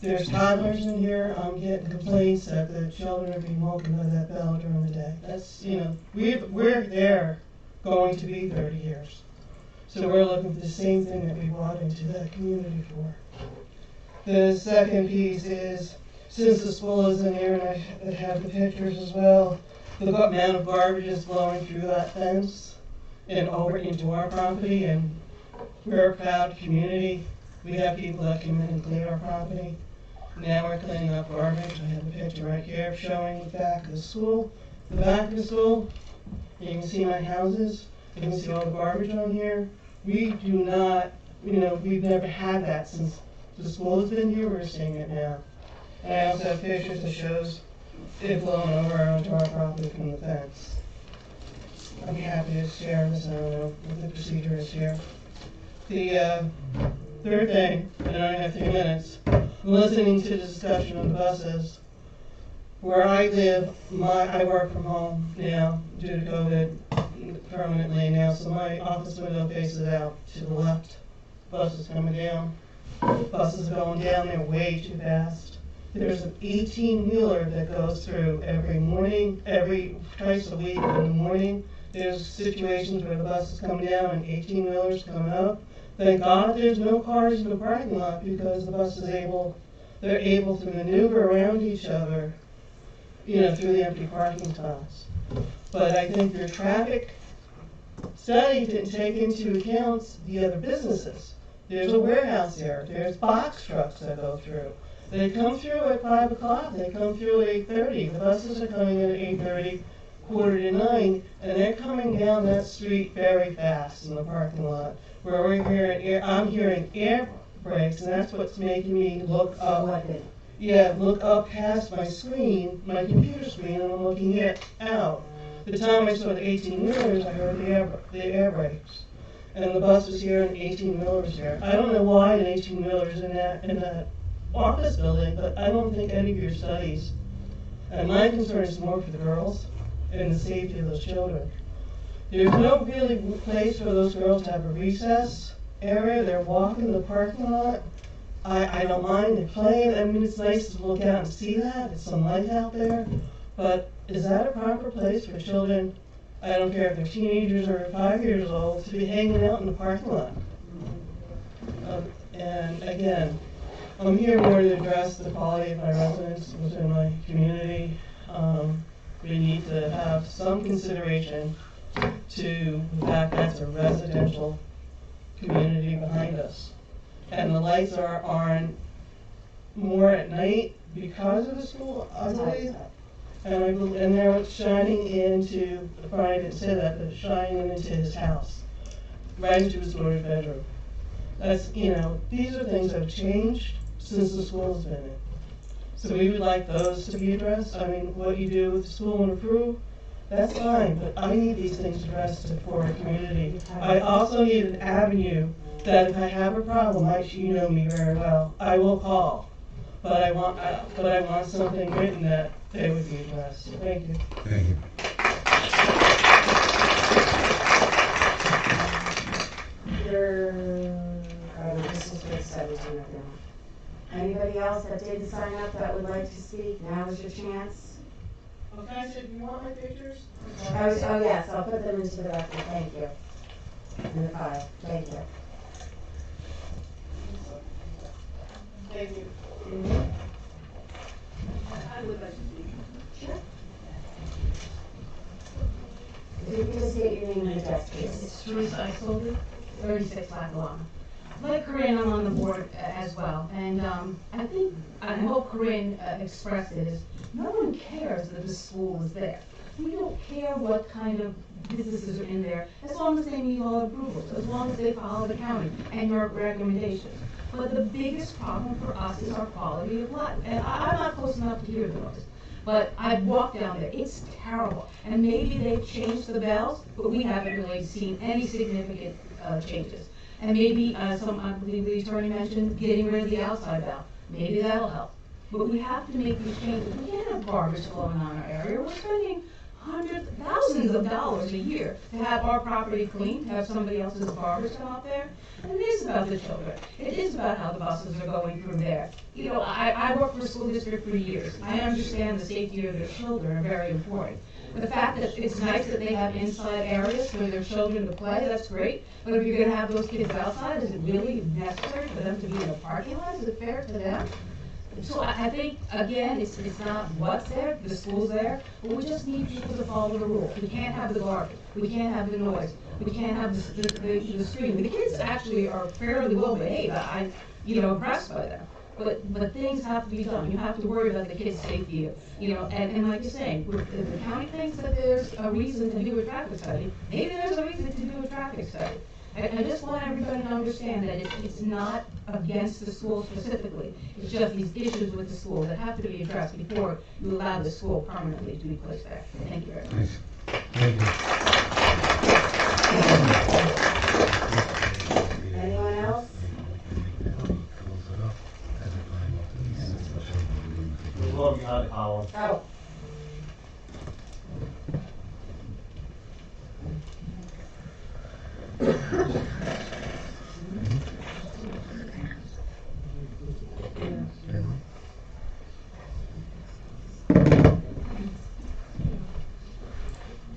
There's toddlers in here. I'm getting complaints that the children are being woken by that bell during the day. That's, we're there going to be 30 years. So we're looking for the same thing that we brought into that community for. The second piece is, since the school is in here, and I have the pictures as well, the amount of garbage is blowing through that fence and over into our property, and we're a proud community We have people that come in and clean our property. Now we're cleaning up garbage. I have a picture right here showing the back of the school. The back of the school, you can see my houses. You can see all the garbage on here. We do not, we've never had that since the school has been here. We're seeing it now. And I also have pictures that shows it blowing over onto our property from the fence. I'd be happy to share this. I don't know what the procedure is here. The third thing, and I only have 3 minutes, I'm listening to the discussion on the buses. Where I live, I work from home now due to COVID permanently now, so my office window faces out to the left. Buses coming down. Buses going down, they're way too fast. There's an 18-wheeler that goes through every morning, twice a week in the morning. There's situations where the buses come down and 18-wheelers come up. Thank God there's no cars in the parking lot because the bus is they're able to maneuver around each other, through the empty parking spots. But I think your traffic study didn't take into account the other businesses. There's a warehouse there. There's box trucks that go through. They come through at 5 o'clock. They come through at 8:30. The buses are coming in at 8:30, 8:45, and they're coming down that street very fast in the parking lot. Where I'm hearing air brakes, and that's what's making me look up. Look up past my screen, my computer screen, and I'm looking out. The time I saw the 18-wheelers, I heard the air brakes. And the bus was here and 18-wheelers here. I don't know why an 18-wheeler's in that office building, but I don't think any of your studies. And my concern is more for the girls and the safety of those children. There's no really place for those girls to have a recess area. They're walking the parking lot. I don't mind, they're playing. I mean, it's nice to look out and see that. It's some light out there. But is that a proper place for children? I don't care if they're teenagers or 5 years old, to be hanging out in the parking lot. And again, I'm here more to address the quality of my residents within my community. We need to have some consideration to the fact that's a residential community behind us. And the lights are on more at night because of the school, I believe. And they're shining into, Brian didn't say that, but shining into his house, right into his daughter's bedroom. That's, these are things that have changed since the school's been in. So we would like those to be addressed. I mean, what you do with the school and approve, that's fine, but I need these things addressed for our community. I also need an avenue that if I have a problem, you know me very well, I will call. But I want something written that they would be addressed. Thank you. Thank you. This is for 17 of them. Anybody else that didn't sign up that would like to speak? Now is your chance. Okay, I said, you want my pictures? Oh yes, I'll put them into the record. Thank you. In the file. Thank you. Thank you. I would like to speak. Sure. If you could just state your name and address, please. It's Teresa Isolde, 36 Lackawanna. Like Corinne, I'm on the board as well, and I think, I hope Corinne expressed it, is no one cares that the school is there. We don't care what kind of businesses are in there, as long as they meet all approvals, as long as they follow the county and your recommendations. But the biggest problem for us is our quality of life, and I'm not close enough to hear the noise. But I've walked down there, it's terrible. And maybe they've changed the bells, but we haven't really seen any significant changes. And maybe I believe the attorney mentioned getting rid of the outside bell. Maybe that'll help. But we have to make these changes. We can't have garbage flowing on our area. We're spending hundreds, thousands of dollars a year to have our property cleaned, to have somebody else's garbage come up there. And it is about the children. It is about how the buses are going through there. I worked for a school district for years. I understand the safety of their children are very important. The fact that it's nice that they have inside areas for their children to play, that's great. But if you're gonna have those kids outside, is it really necessary for them to be in a parking lot? Is it fair to them? So I think, again, it's not what's there, the school's there, but we just need people to follow the rules. We can't have the garbage, we can't have the noise, we can't have the screaming. The kids actually are fairly well behaved. impressed by that. But things have to be done. You have to worry about the kids' safety, and like you're saying, if the county thinks that there's a reason to do a traffic study, maybe there's a reason to do a traffic study. I just want everybody to understand that it's not against the school specifically. It's just these issues with the school that have to be addressed before you allow the school permanently to be placed there. Thank you very much. Thank you. Anyone else? Oh.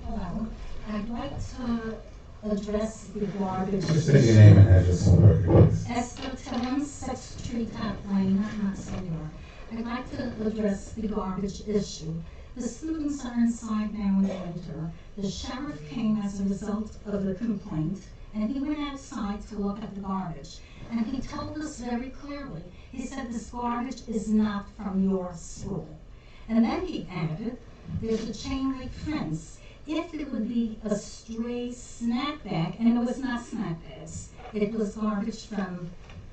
Hello, I'd like to address the garbage. Just say your name and address for the record, please. Esther Tillman, 6th Street, Tap Lane, Rensselaer. I'd like to address the garbage issue. The students are inside now in the winter. The sheriff came as a result of the complaint, and he went outside to look at the garbage. And he told us very clearly, he said this garbage is not from your school. And then he added, there's a chain link fence. If it would be a stray snack bag, and it was not snack bags, it was garbage from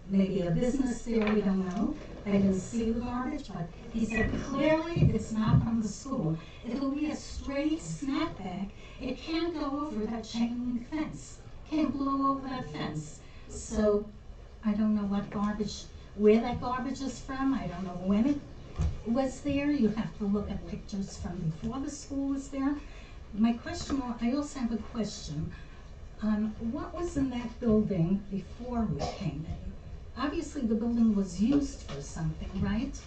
maybe a business there, we don't know. I didn't see the garbage, but he said clearly it's not from the school. If it will be a stray snack bag, it can't go over that chain link fence. Can't blow over that fence. So I don't know what garbage, where that garbage is from. I don't know when it was there. You have to look at pictures from before the school was there. My question, I also have a question. What was in that building before we came in? Obviously, the building was used for something, right?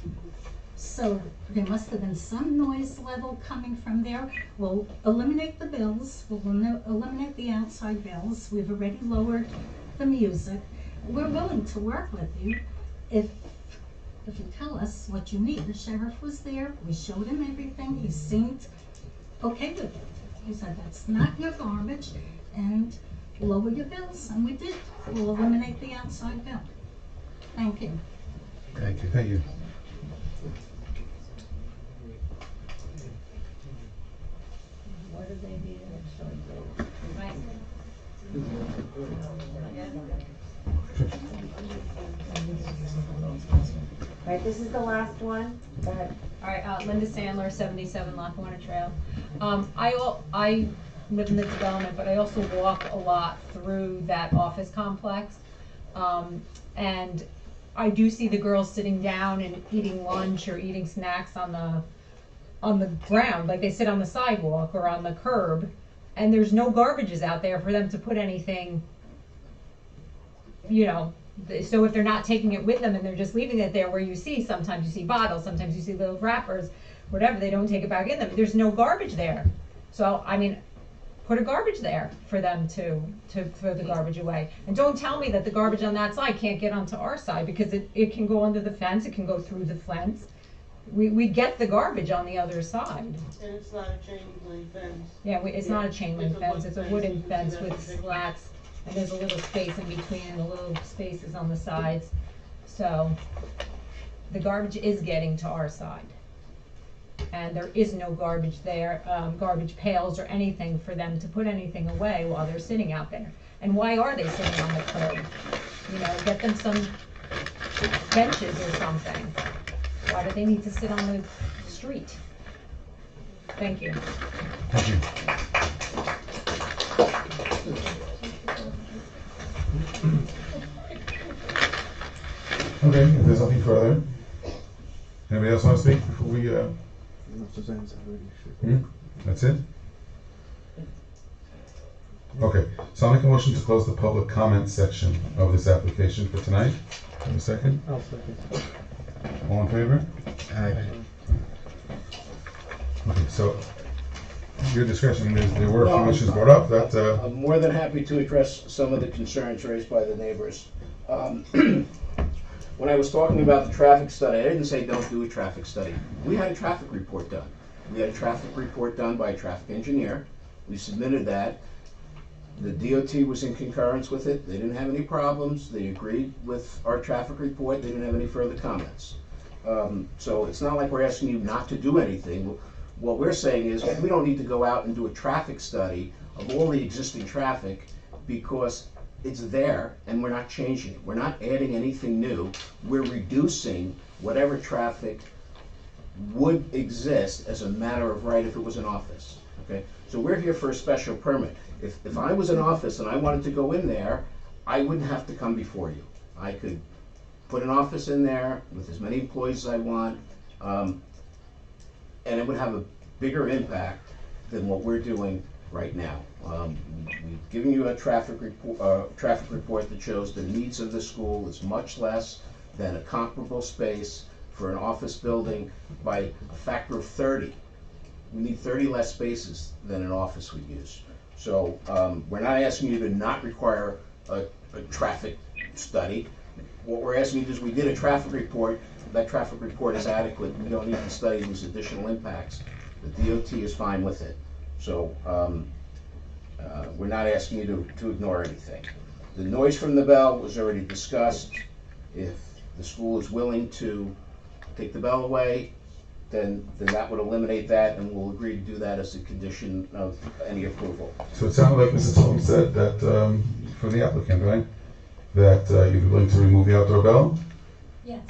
So there must have been some noise level coming from there. We'll eliminate the bills. We'll eliminate the outside bills. We've already lowered the music. We're willing to work with you if you tell us what you need. The sheriff was there. We showed him everything. He seemed okay with it. He said, that's not your garbage, and lower your bills. And we did. We'll eliminate the outside bill. Thank you. Thank you. Thank you. What do they need? Right, this is the last one. Go ahead. All right, Linda Sandler, 77 Lackawanna Trail. I live in the development, but I also walk a lot through that office complex. And I do see the girls sitting down and eating lunch or eating snacks on the ground, like they sit on the sidewalk or on the curb, and there's no garbages out there for them to put anything, so if they're not taking it with them and they're just leaving it there, where sometimes you see bottles, sometimes you see little wrappers, whatever, they don't take it back in them. There's no garbage there. So, put a garbage there for them to throw the garbage away. And don't tell me that the garbage on that side can't get onto our side, because it can go under the fence, it can go through the fence. We get the garbage on the other side. And it's not a chain link fence. Yeah, it's not a chain link fence, it's a wooden fence with slats, and there's a little space in between, the little spaces on the sides. So the garbage is getting to our side. And there is no garbage there, garbage pails or anything for them to put anything away while they're sitting out there. And why are they sitting on the curb? Get them some benches or something. Why do they need to sit on the street? Thank you. Thank you. Okay, if there's nothing further, anybody else want to speak before we, That's it? Okay, so I'll make a motion to close the public comment section of this application for tonight. Have a second? I'll second. All in favor? Aye. Okay, so, your discretion, there were a few issues brought up that, I'm more than happy to address some of the concerns raised by the neighbors. When I was talking about the traffic study, I didn't say don't do a traffic study. We had a traffic report done. We had a traffic report done by a traffic engineer. We submitted that. The DOT was in concurrence with it. They didn't have any problems. They agreed with our traffic report. They didn't have any further comments. So it's not like we're asking you not to do anything. What we're saying is we don't need to go out and do a traffic study of all the existing traffic because it's there and we're not changing it. We're not adding anything new. We're reducing whatever traffic would exist as a matter of right if it was an office, okay? So we're here for a special permit. If I was an office and I wanted to go in there, I wouldn't have to come before you. I could put an office in there with as many employees as I want, and it would have a bigger impact than what we're doing right now. We've given you a traffic report that shows the needs of the school is much less than a comparable space for an office building by a factor of 30. We need 30 less spaces than an office would use. So we're not asking you to not require a traffic study. What we're asking you is we did a traffic report. That traffic report is adequate. We don't need to study these additional impacts. The DOT is fine with it. So we're not asking you to ignore anything. The noise from the bell was already discussed. If the school is willing to take the bell away, then that would eliminate that, and we'll agree to do that as a condition of any approval. So it sounded like Mrs. Holmes said that, from the applicant, right? That you'd be willing to remove the outdoor bell? Yes.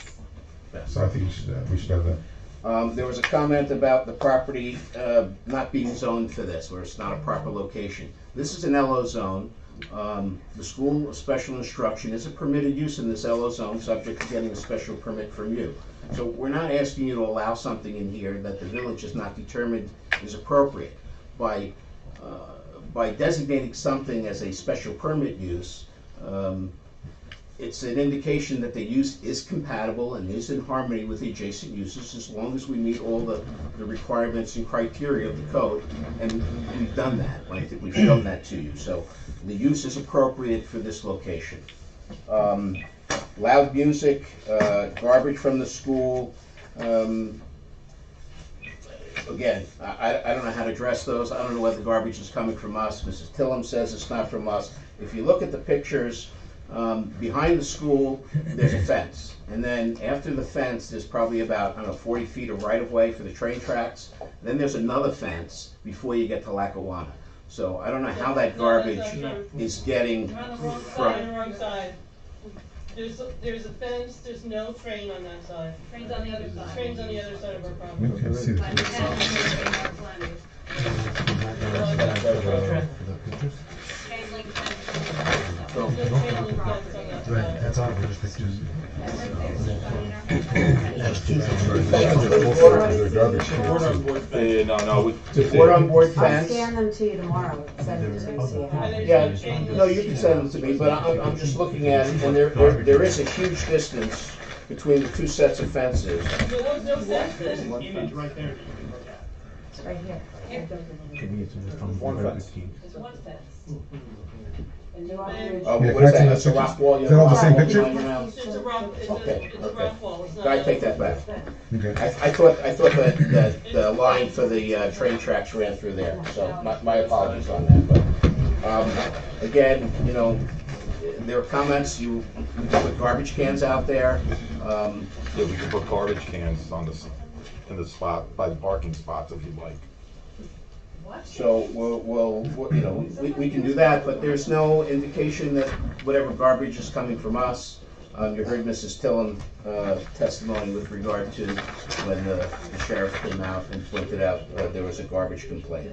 So I think we should have that. There was a comment about the property not being zoned for this, where it's not a proper location. This is an LO zone. The school of special instruction is a permitted use in this LO zone, subject to getting a special permit from you. So we're not asking you to allow something in here that the village has not determined is appropriate. By designating something as a special permit use, it's an indication that the use is compatible and is in harmony with the adjacent uses as long as we meet all the requirements and criteria of the code, and we've done that. I think we've shown that to you. So the use is appropriate for this location. Loud music, garbage from the school. Again, I don't know how to address those. I don't know whether the garbage is coming from us. Mrs. Tillum says it's not from us. If you look at the pictures, behind the school, there's a fence. And then after the fence, there's probably about, 40 feet of right-of-way for the train tracks. Then there's another fence before you get to Lackawanna. So I don't know how that garbage is getting You're on the wrong from... side, the wrong side. There's a fence, there's no train on that side. Train's on the other side. Train's on the other side of our property. Okay, see Right, that's all those pictures. No. The board on board I'll fence. scan them to you tomorrow, send them to you so you have it. Yeah, no, you can send them to me, but I'm just looking at it, and there is a huge distance between the two sets of fences. There was no fence then. Image right there. It's right here. One fence. It's one fence. And you want me to- Oh, Yeah, what is can I see that? It's a those rock wall. Is that all the same picture? It's a rock, it's Okay, a okay. rock wall, it's not. I take that back. Okay. I thought that the line for the train tracks ran through there, so my apologies on that, but, again, there are comments, you put garbage cans out there, Yeah, we can put garbage cans in the spot, by the parking spots if you'd like. so we can do that, but there's no indication that whatever garbage is coming from us. You heard Mrs. Tillum testimony with regard to when the sheriff came out and pointed out there was a garbage complaint.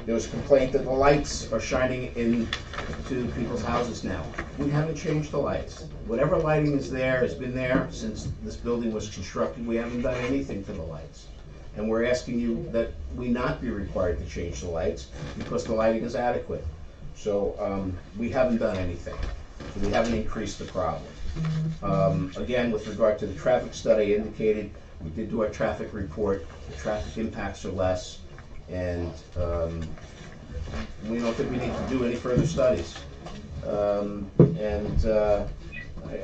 There was a complaint that the lights are shining into people's houses now. We haven't changed the lights. Whatever lighting is there has been there since this building was constructed. We haven't done anything to the lights. And we're asking you that we not be required to change the lights because the lighting is adequate. So we haven't done anything. So we haven't increased the problem. Again, with regard to the traffic study indicated, we did do our traffic report. The traffic impacts are less. And we don't think we need to do any further studies.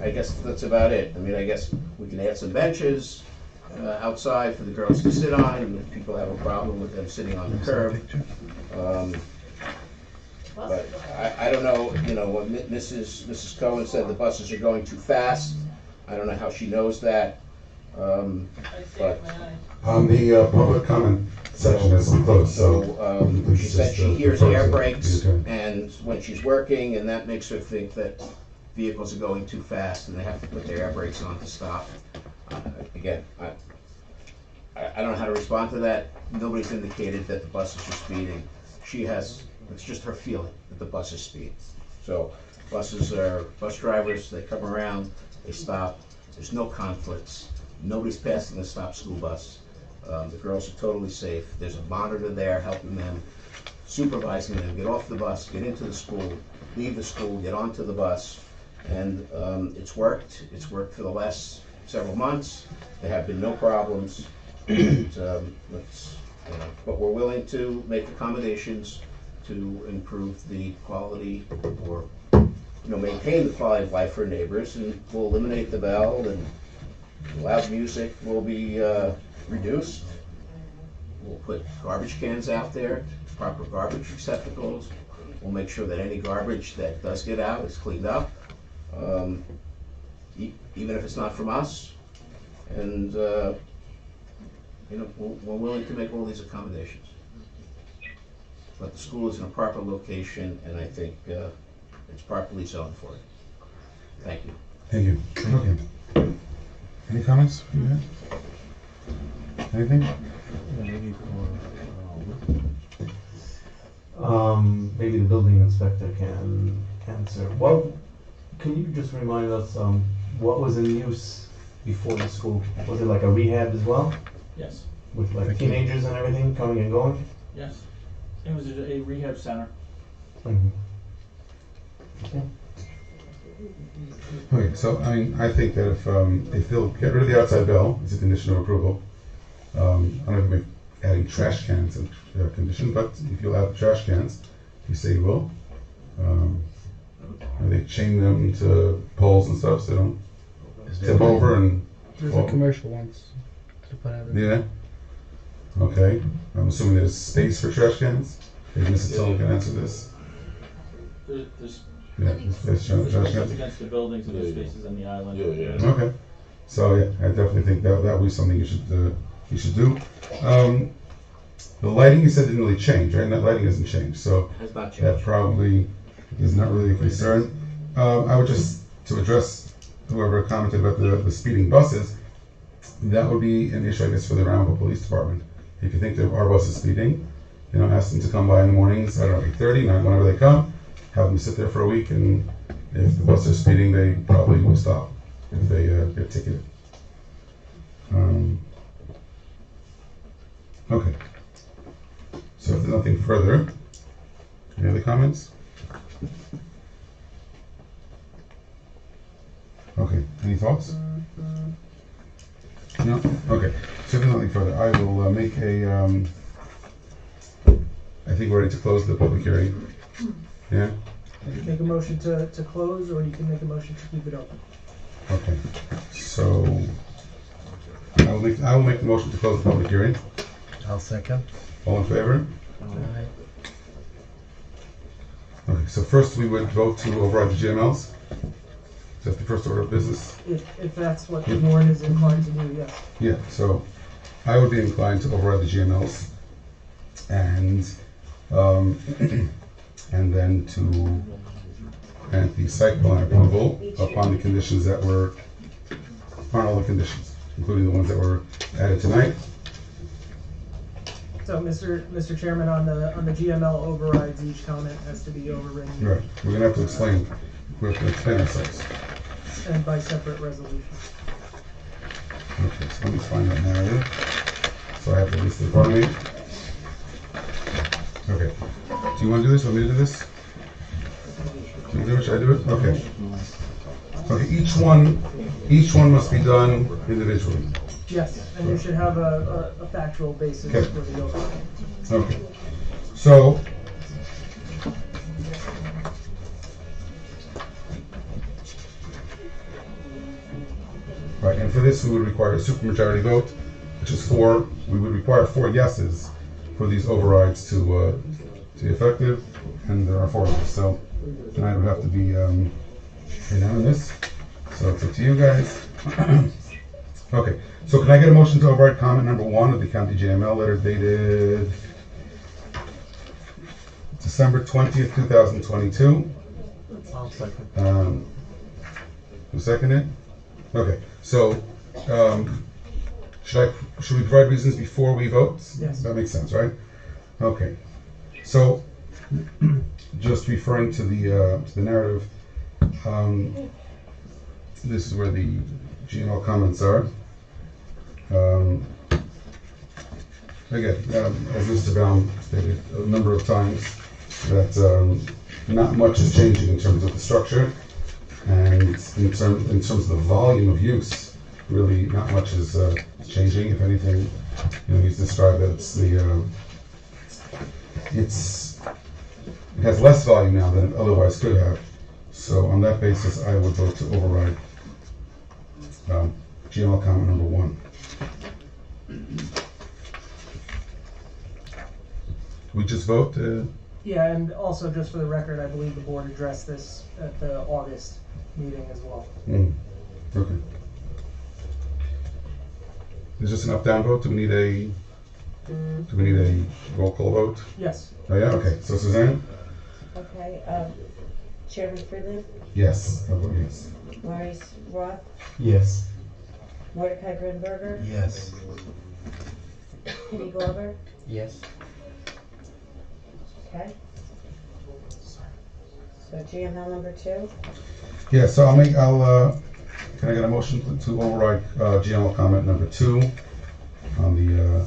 I guess that's about it. I mean, I guess we can add some benches outside for the girls to sit on, and if people have a problem with them sitting on the curb. But I don't know, you know, when Mrs. Cohen said the buses are going too fast. I don't know how she knows that. But The public comment section is closed, so. she said she hears air brakes and when she's working, and that makes her think that vehicles are going too fast and they have to put their air brakes on to stop. Again, I don't know how to respond to that. Nobody's indicated that the buses are speeding. It's just her feeling that the bus is speeding. So bus drivers, they come around, they stop, there's no conflicts, nobody's passing the stop school bus. The girls are totally safe. There's a monitor there helping them, supervising them, get off the bus, get into the school, leave the school, get onto the bus. And it's worked. It's worked for the last several months. There have been no problems. But we're willing to make accommodations to improve the quality or maintain the quality of life for neighbors, and we'll eliminate the bell, and loud music will be reduced. We'll put garbage cans out there, proper garbage receptacles. We'll make sure that any garbage that does get out is cleaned up, even if it's not from us. And we're willing to make all these accommodations. But the school is in a proper location, and I think it's properly zoned for it. Thank you. Thank you. Okay. Any comments from you guys? Anything? Maybe the building inspector can answer. Can you just remind us, what was in use before the school? Was it like a rehab as well? Yes. With like teenagers and everything coming and going? Yes. It was a rehab center. Mm-hmm. Okay. Okay, so I think that if they'll get rid of the outside bell, it's a condition of approval. I don't know if we're adding trash cans in condition, but if you allow the trash cans, you say you will. They chain them to poles and stuff so they don't tip over and. There's a commercial ones to put out. Yeah. Okay. I'm assuming there's space for trash cans. Maybe Mrs. Tillman can answer this. There's There's trash cans. against the buildings and there's spaces on the island. Okay. So yeah, I definitely think that would be something you should do. The lighting you said didn't really change, right? That lighting hasn't changed, so Has not changed. that probably is not really a concern. I would just, to address whoever commented about the speeding buses, that would be an issue, I guess, for the Roundville Police Department. If you think that our bus is speeding, ask them to come by in the mornings, I don't know, 8:30, whenever they come, have them sit there for a week, and if the bus is speeding, they probably will stop if they get ticketed. Okay. So if there's nothing further, any other comments? Okay, any thoughts? No? Okay, so if there's nothing further, I will make I think we're ready to close the public hearing. Yeah? You can make a motion to close, or you can make a motion to keep it open. Okay, so I will make the motion to close the public hearing. I'll second. All in favor? Okay, so first we would vote to override the GMLs. Is that the first order of business? If that's what the board is inclined to do, yes. Yeah, so I would be inclined to override the GMLs and then to grant the site plan approval upon the conditions that were, upon all the conditions, including the ones that were added tonight. So, Mr. Chairman, on the GML overrides, each comment has to be overridden. Right, we're gonna have to explain ourselves. And by separate resolution. Okay, so let me find that narrative. So I have the list in front of me. Okay, do you want to do this? Want me to do this? Do you do it? Should I do it? Okay. Okay, each one must be done individually. Yes, and you should have a factual basis Okay. for the override. Okay, so right, and for this we would require a supermajority vote, which is 4. We would require 4 yeses for these overrides to be effective. and there are 4 of us, so tonight would have to be unanimous. So it's up to you guys. Okay, so can I get a motion to override comment number 1 of the county JML letter dated December 20th, 2022? I'll second. Who seconded it? Okay, so should we provide reasons before we vote? Yes. That makes sense, right? Okay, so just referring to the narrative, this is where the GML comments are. Again, as Mr. Baum stated a number of times, that not much is changing in terms of the structure, and in terms of the volume of use, really not much is changing. If anything, he's described that it has less volume now than it otherwise could have. So on that basis, I would vote to override GML comment number 1. We just vote? Yeah, and also just for the record, I believe the board addressed this at the August meeting as well. Okay. Is this an up-down vote? Do we need a roll call vote? Yes. Oh yeah. Okay. So Suzanne? Okay, Chairman Freeland, Yes. I vote yes. Maurice Roth, Yes. Mordecai Grinberger, Yes. Penny Glover, Yes. okay. So GML number 2, Yeah. So can I get a motion to override GML comment number 2 on the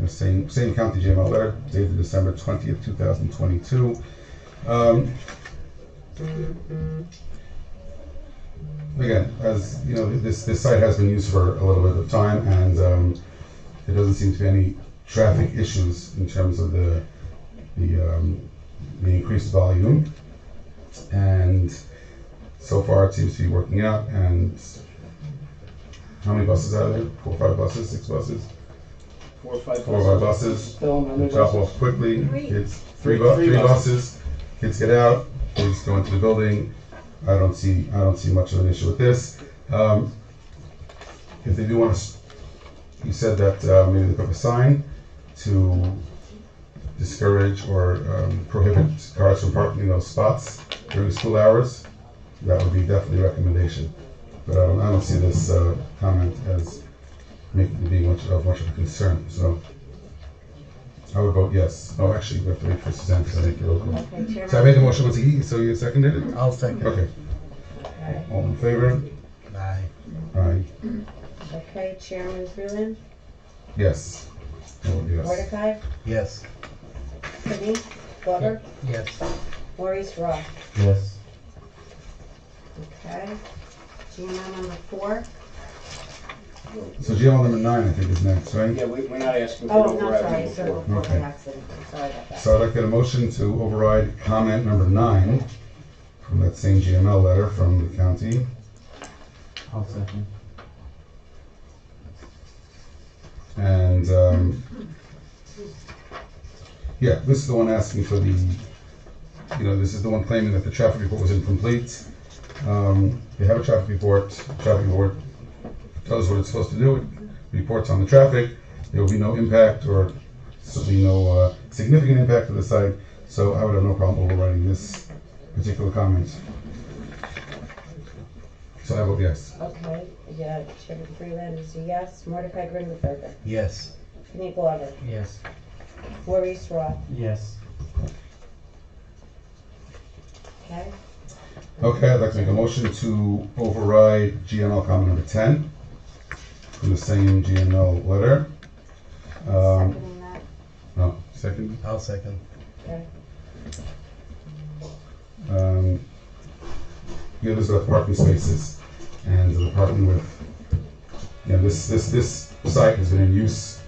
same county GML letter dated December 20th, 2022. Again, as you know, this site has been used for a little bit of time, and there doesn't seem to be any traffic issues in terms of the increased volume, and so far it seems to be working out. And how many buses are there? 4 or 5 buses? 6 buses? 4 or 5 4 or 5 buses. Fill them, how many Drop buses? off quickly. Kids, three Three buses. Kids get out. Kids go into the building. I don't see much of an issue with this. If they do want to, you said that maybe they put up a sign to discourage or prohibit cars from parking in those spots during school hours. That would be definitely a recommendation. But I don't see this comment as being much of a concern. So I would vote yes. Oh, actually, we have to wait for Suzanne to make it open. okay, Chairman. So I made the motion once again, so you seconded it? I'll second. Okay. Okay. All in favor? Aye. Aye. Okay, Chairman Freeland, Yes. Oh, yes. Mordecai, Yes. Penny Glover, Yes. Maurice Roth, Yes. okay. GML number 4, So GL number 9, I think, is next, right? Yeah, we're not asking for oh, an no, override sorry, number so 4. before Okay. by accident, sorry about that. So I'd like to get a motion to override comment number 9 from that same GML letter from the county. I'll second. And yeah, this is the one asking for this is the one claiming that the traffic report was incomplete. They have a traffic report. Traffic report tells us what it's supposed to do. It reports on the traffic. There will be no impact, or certainly no significant impact to the site. So I would have no problem overriding this particular comment. So I vote yes. Okay, yeah, Chairman Freeland is a yes, Mordecai Grinberger, Yes. Penny Glover, Yes. Maurice Roth, Yes. okay. Okay, I'd like to make a motion to override GML comment number 10 from the same GML letter. Seconding that, No, second. I'll second. okay. This is about the parking spaces and the parking with. This site has been in use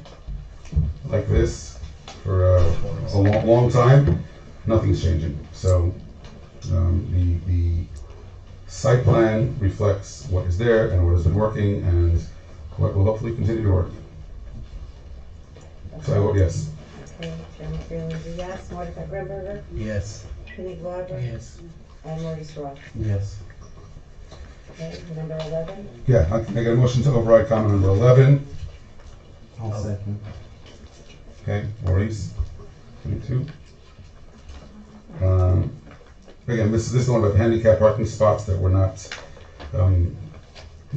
like this for a long time. Nothing's changing. So the site plan reflects what is there and what has been working and what will hopefully continue to work. So I vote yes. Okay, Chairman Freeland is a yes. Mordecai Grimberger, Yes. Kenny Glover, Yes. and Maurice Roth. Yes. Okay, number 11. Yeah, I get a motion to override comment number 11. I'll second. Okay, Maurice, 22. Again, this is the one about handicap parking spots that were not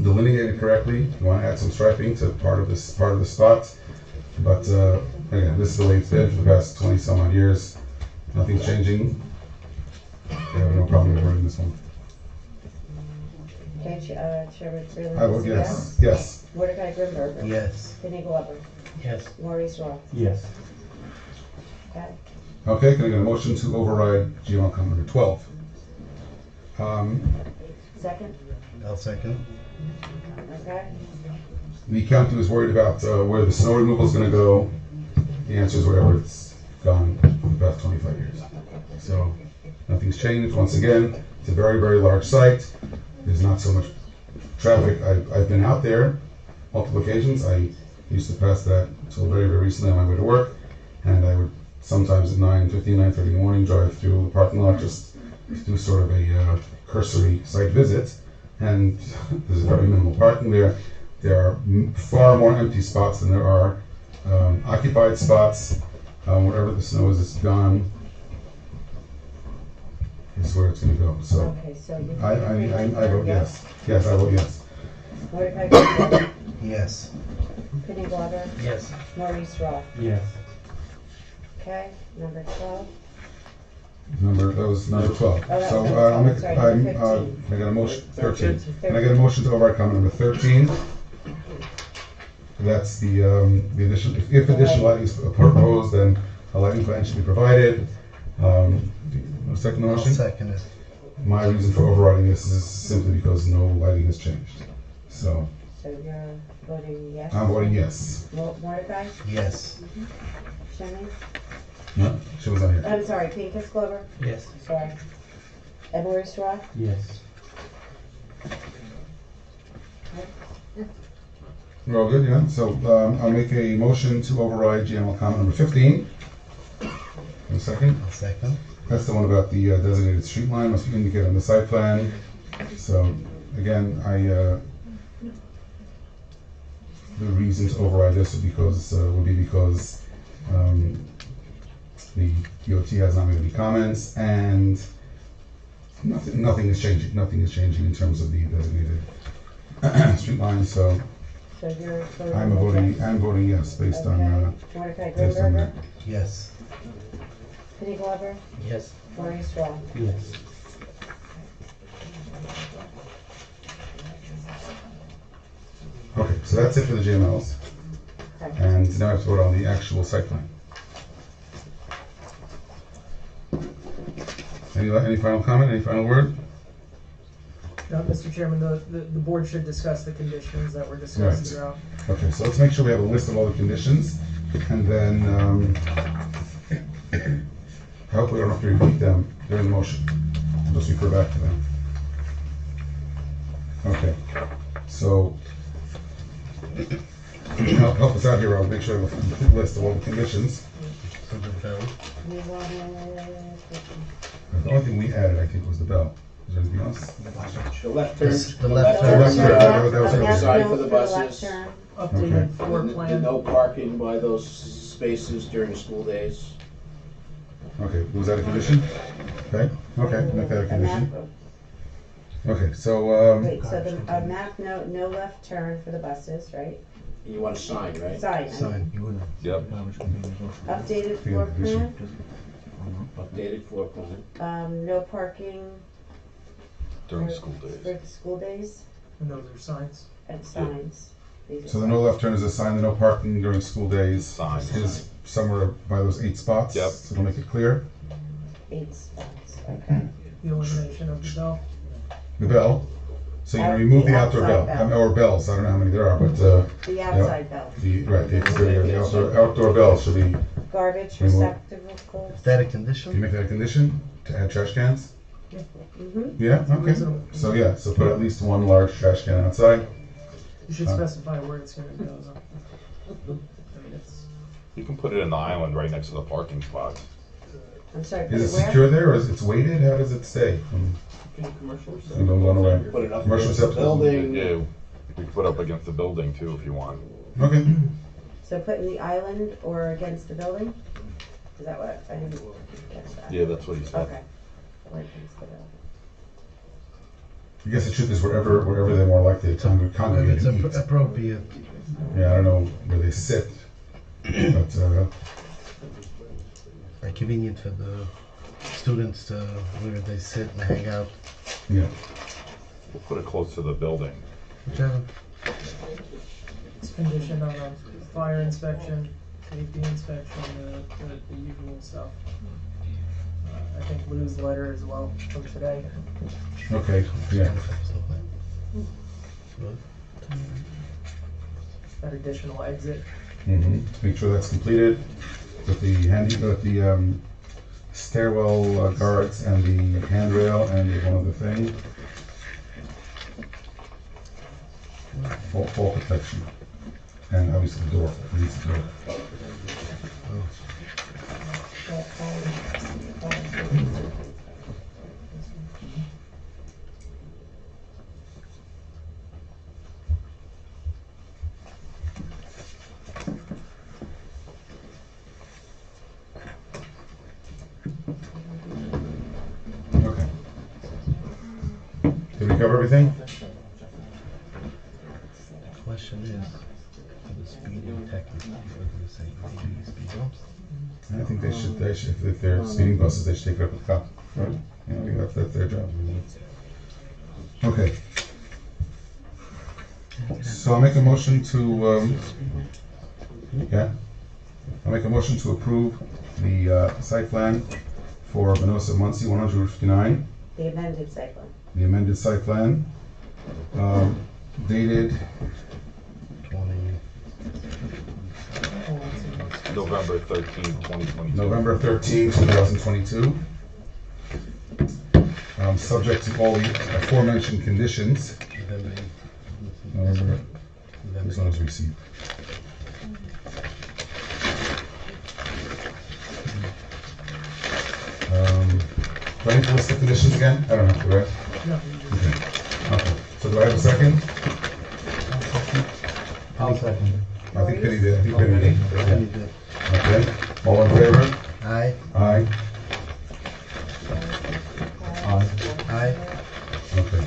delineated correctly. You want to add some striping to part of the spot, but again, this is the way it's been for the past 20 some odd years. Nothing's changing. I have no problem overriding this one. Okay, Chairman Freeland I is vote a yes. Yes. Mordecai Grimberger. Yes. Kenny Glover, Yes. Maurice Roth. Yes. Okay. Okay, can I get a motion to override GML comment number 12? Second. I'll second. Okay. The county was worried about where the snow removal is going to go. The answer is wherever it's gone for the past 25 years. So nothing's changed. Once again, it's a very, very large site. There's not so much traffic. I've been out there multiple occasions. I used to pass that until very, very recently on my way to work. And I would sometimes at 9:30 in the morning drive through the parking lot just to do sort of a cursory site visit. And there's very minimal parking there. There are far more empty spots than there are occupied spots. Wherever the snow is, it's gone. Is where it's going to go. So, Okay, so you. I vote yes. Yes, I vote yes. Mordecai Grimberger, Yes. Kenny Glover, Yes. Maurice Roth. Yes. Okay, number 12. That was number 12. Oh, So that's I'll make, sorry, can number 15. I get a motion? 13. 13. Can I get a motion to override comment number 13? That's the addition. If additional lighting is proposed, then a lighting plan should be provided. Second I'll motion. second it. My reason for overriding this is simply because no lighting has changed. So So you're voting yes? I'm voting yes. Mordecai? Yes. Shannon? No, she was on here. I'm sorry, Pincus Glover? Yes. Sorry. And Maurice Roth? Yes. We're all good, yeah? So I'll make a motion to override GML comment number 15. In a second. I'll second. That's the one about the designated street line must be indicated on the site plan. So again, the reason to override this would be because the DOT has not made any comments and nothing is changing. Nothing is changing in terms of the designated street line. So you're voting I'm voting yes based on Mordecai based on that. Grimberger? Yes. Kenny Glover? Yes. Maurice Roth? Yes. Okay, so that's it for the GMLs. Okay. And now I have to vote on the actual site plan. Any final comment, any final word? Mr. Chairman, the board should discuss the conditions that were discussed Right. throughout. Okay, so let's make sure we have a list of all the conditions, and then I hope we don't have to repeat them during the motion. I'll just refer back to them. Okay, so help us out here, I'll make sure I have a complete list of all the conditions. You want The only thing we added, I think, was the bell. Is there anything else? The left turn. The left turn. left turn, that was a it. Side for the left buses. turn. Updated floor The plan. no parking by those spaces during school days. Okay, was that a condition? Okay, make that a condition. Okay, so, Wait, so a map, no left turn for the buses, right? You want a sign, right? Sign. Sign. Yep. Updated floor plan, Updated floor plan. no parking During school days. for the school days, And those are signs. and signs. These are so the no left turn is a sign, the no parking during school days Sign. is somewhere by those 8 spots. Yep. So it'll make it clear. 8 spots, okay. The elimination of the bell. The bell, so you're gonna remove the outdoor outside bell, bell. Or bells, I don't know how many there are, but, The outside bell. the outdoor bells should be, Garbage Remove. receptacles. Is that a can you condition? make that a condition, to add trash cans? Mm-hmm. Yeah, okay, so yeah, so put at least 1 large trash can outside. You should specify where it's gonna go though. I mean, it's, You can put it in the island right next to the parking spots. I'm sorry, put Is it where? secure there, or is it weighted? How does it stay? Commercial You don't run away. Put it up Commercial against the receptacle? building. Yeah, we can put up against the building too if you want. Okay. So put in the island or against the building? Is that what, I didn't catch that. Yeah, that's what he said. Okay. Or against the building. I guess the truth is wherever they're more likely to congregate It's and eat. appropriate. Yeah, I don't know where they sit, but Convenient for the students to where they sit and hang out. yeah. We'll put it close to the building. Whichever. It's conditioned on a fire inspection, safety inspection, the usual stuff. I think Lou's letter as well from today. Okay, yeah. That additional exit. Make sure that's completed with the stairwell guards and the handrail and the one other thing. Fall protection. And obviously the door, needs the door. Okay. Did we cover everything? Question is, for the speeding technically, what do you say, maybe speed bumps? I think they should, if they're speeding buses, they should take it up with the cop, right? You know, I think that's their job. Okay. So I'll make a motion to, I'll make a motion to approve the site plan for Venosa Muncie 159, The amended site plan. the amended site plan, dated November 13, 2022. November 13, 2022. Subject to all the aforementioned conditions. November, this one was received. Do I need to list the conditions again? I don't have to, right? No. Okay. So do I have a second? I'll second. I think Penny did. Yeah. Okay. All in favor? Aye. Aye. Aye. Aye. Okay.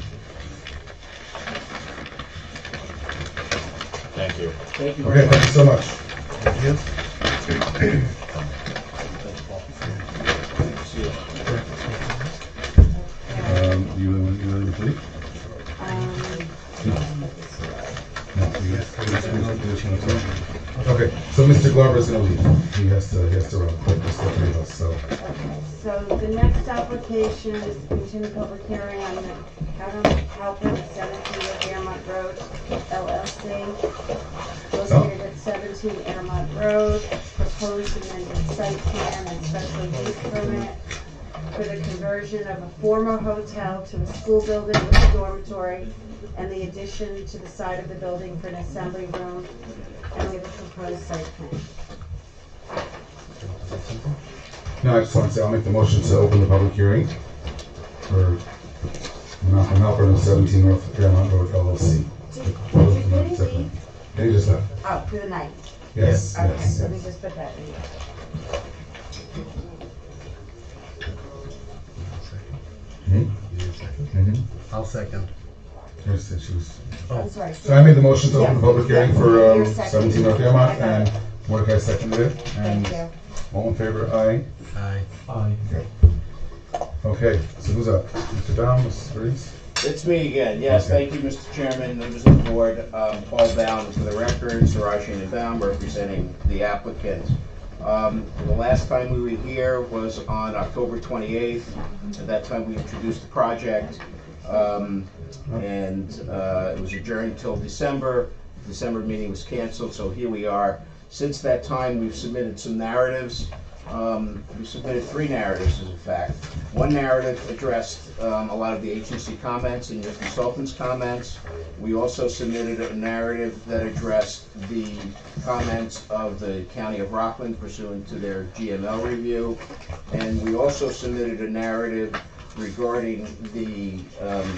Thank you. Thank you. Okay, thank you so much. Thank you. You want to leave? Okay, so Mr. Glover is going to leave. He has to run quick. There's still three of us, so. So the next application is to continue public hearing on the Halpern 17 Airmont Road LLC. Located at 17 Airmont Road, proposed amended site plan and special use permit for the conversion of a former hotel to a school building with a dormitory and the addition to the side of the building for an assembly room, and we have a proposed site plan. No, I just want to say, I'll make the motion to open the public hearing for Malcolm Halpern of 17 North Fairmont Road LLC. They just left. Oh, for the night? Yes, Okay, yes. let me just put that in. I'll second. Yes, she was. I'm sorry. So I made the motion to open the Yeah. public hearing Yeah. for You're second. 17 North Fairmont, I got and it. Mordecai seconded it. And Thank you. all in favor, aye? Aye. Aye. Okay, so who's up? Mr. Dom, Mrs. Reese? It's me again, yes, Okay. thank you, Mr. Chairman, members of the board. Paul Bound for the record, Suraj Baum representing the applicant. The last time we were here was on October 28th. At that time, we introduced the project, and it was adjourned until December. The December meeting was canceled, so here we are. Since that time, we've submitted some narratives We submitted 3 narratives, as a fact. One narrative addressed a lot of the agency comments and your consultants' comments. We also submitted a narrative that addressed the comments of the County of Rockland pursuant to their GML review. And we also submitted a narrative regarding the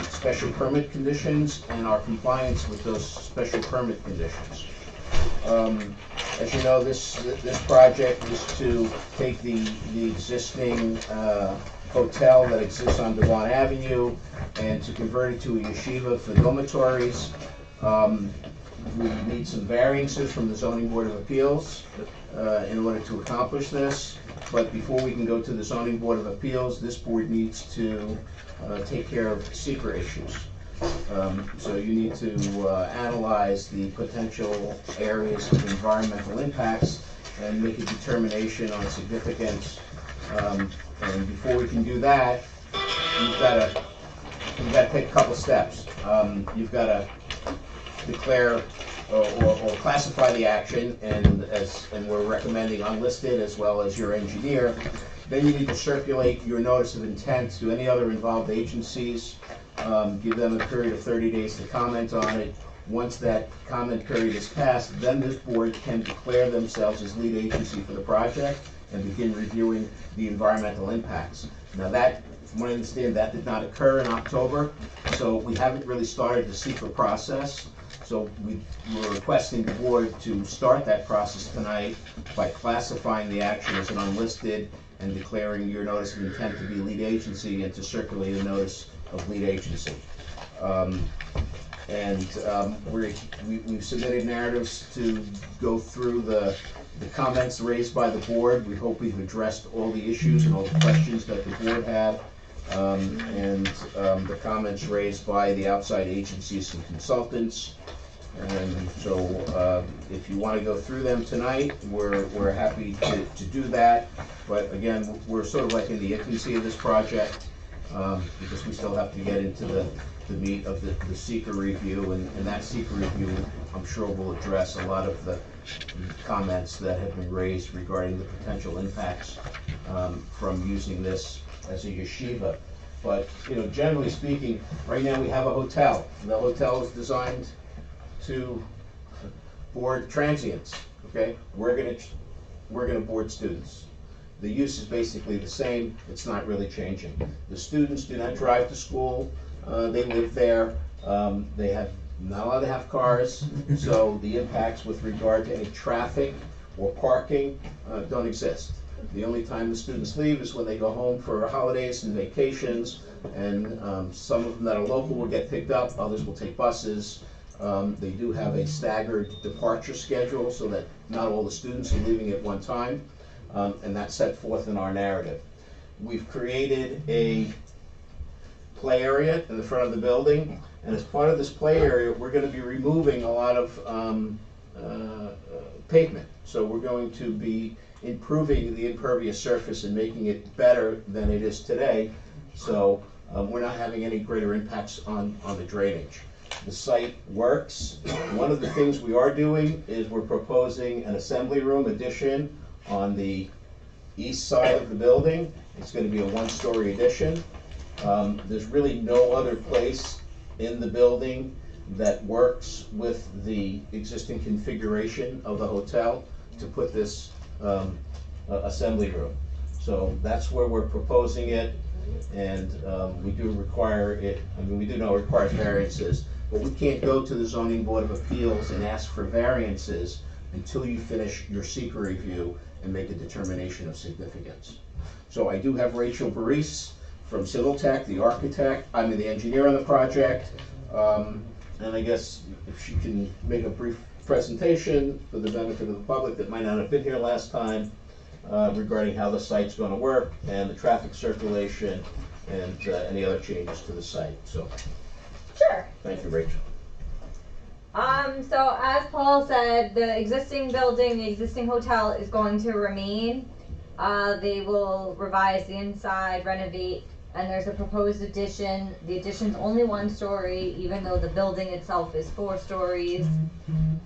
special permit conditions and our compliance with those special permit conditions. As you know, this project is to take the existing hotel that exists on Devon Avenue and to convert it to a yeshiva for dormitories. We need some variances from the Zoning Board of Appeals in order to accomplish this. But before we can go to the Zoning Board of Appeals, this board needs to take care of secret issues. So you need to analyze the potential areas of environmental impacts and make a determination on significance. And before we can do that, you've got to take a couple steps. You've got to declare or classify the action, and we're recommending unlisted as well as your engineer. Then you need to circulate your notice of intent to any other involved agencies. Give them a period of 30 days to comment on it. Once that comment period is passed, then this board can declare themselves as lead agency for the project and begin reviewing the environmental impacts. Now that, from what I understand, that did not occur in October, so we haven't really started the secret process. So we're requesting the board to start that process tonight by classifying the action as an unlisted and declaring your notice of intent to be lead agency and to circulate a notice of lead agency. We've submitted narratives to go through the comments raised by the board. We hope we've addressed all the issues and all the questions that the board had, and the comments raised by the outside agencies and consultants. And so if you want to go through them tonight, we're happy to do that. But again, we're sort of like in the infancy of this project, because we still have to get into the meat of the seeker review, and that seeker review, I'm sure, will address a lot of the comments that have been raised regarding the potential impacts from using this as a yeshiva. But generally speaking, right now we have a hotel. The hotel is designed to board transients. Okay, we're gonna board students. The use is basically the same. It's not really changing. The students do not drive to school. They live there. They have not allowed to have cars, so the impacts with regard to any traffic or parking don't exist. The only time the students leave is when they go home for holidays and vacations, and some of them that are local will get picked up, others will take buses. They do have a staggered departure schedule so that not all the students are leaving at one time, and that's set forth in our narrative. We've created a play area in the front of the building, and as part of this play area, we're going to be removing a lot of pavement. So we're going to be improving the impervious surface and making it better than it is today, so we're not having any greater impacts on the drainage. The site works. One of the things we are doing is we're proposing an assembly room addition on the east side of the building. It's going to be a one-story addition. There's really no other place in the building that works with the existing configuration of the hotel to put this assembly room. So that's where we're proposing it, and we do require it. I mean, we do know it requires variances, but we can't go to the Zoning Board of Appeals and ask for variances until you finish your seeker review and make a determination of significance. So I do have Rachel Baris from Civil Tech, the architect, the engineer on the project, and I guess if she can make a brief presentation for the benefit of the public that might not have been here last time, regarding how the site's going to work and the traffic circulation and any other changes to the site. So, sure. Thank you, Rachel. So as Paul said, the existing building, the existing hotel is going to remain. They will revise the inside, renovate, and there's a proposed addition. The addition's only 1 story, even though the building itself is 4 stories.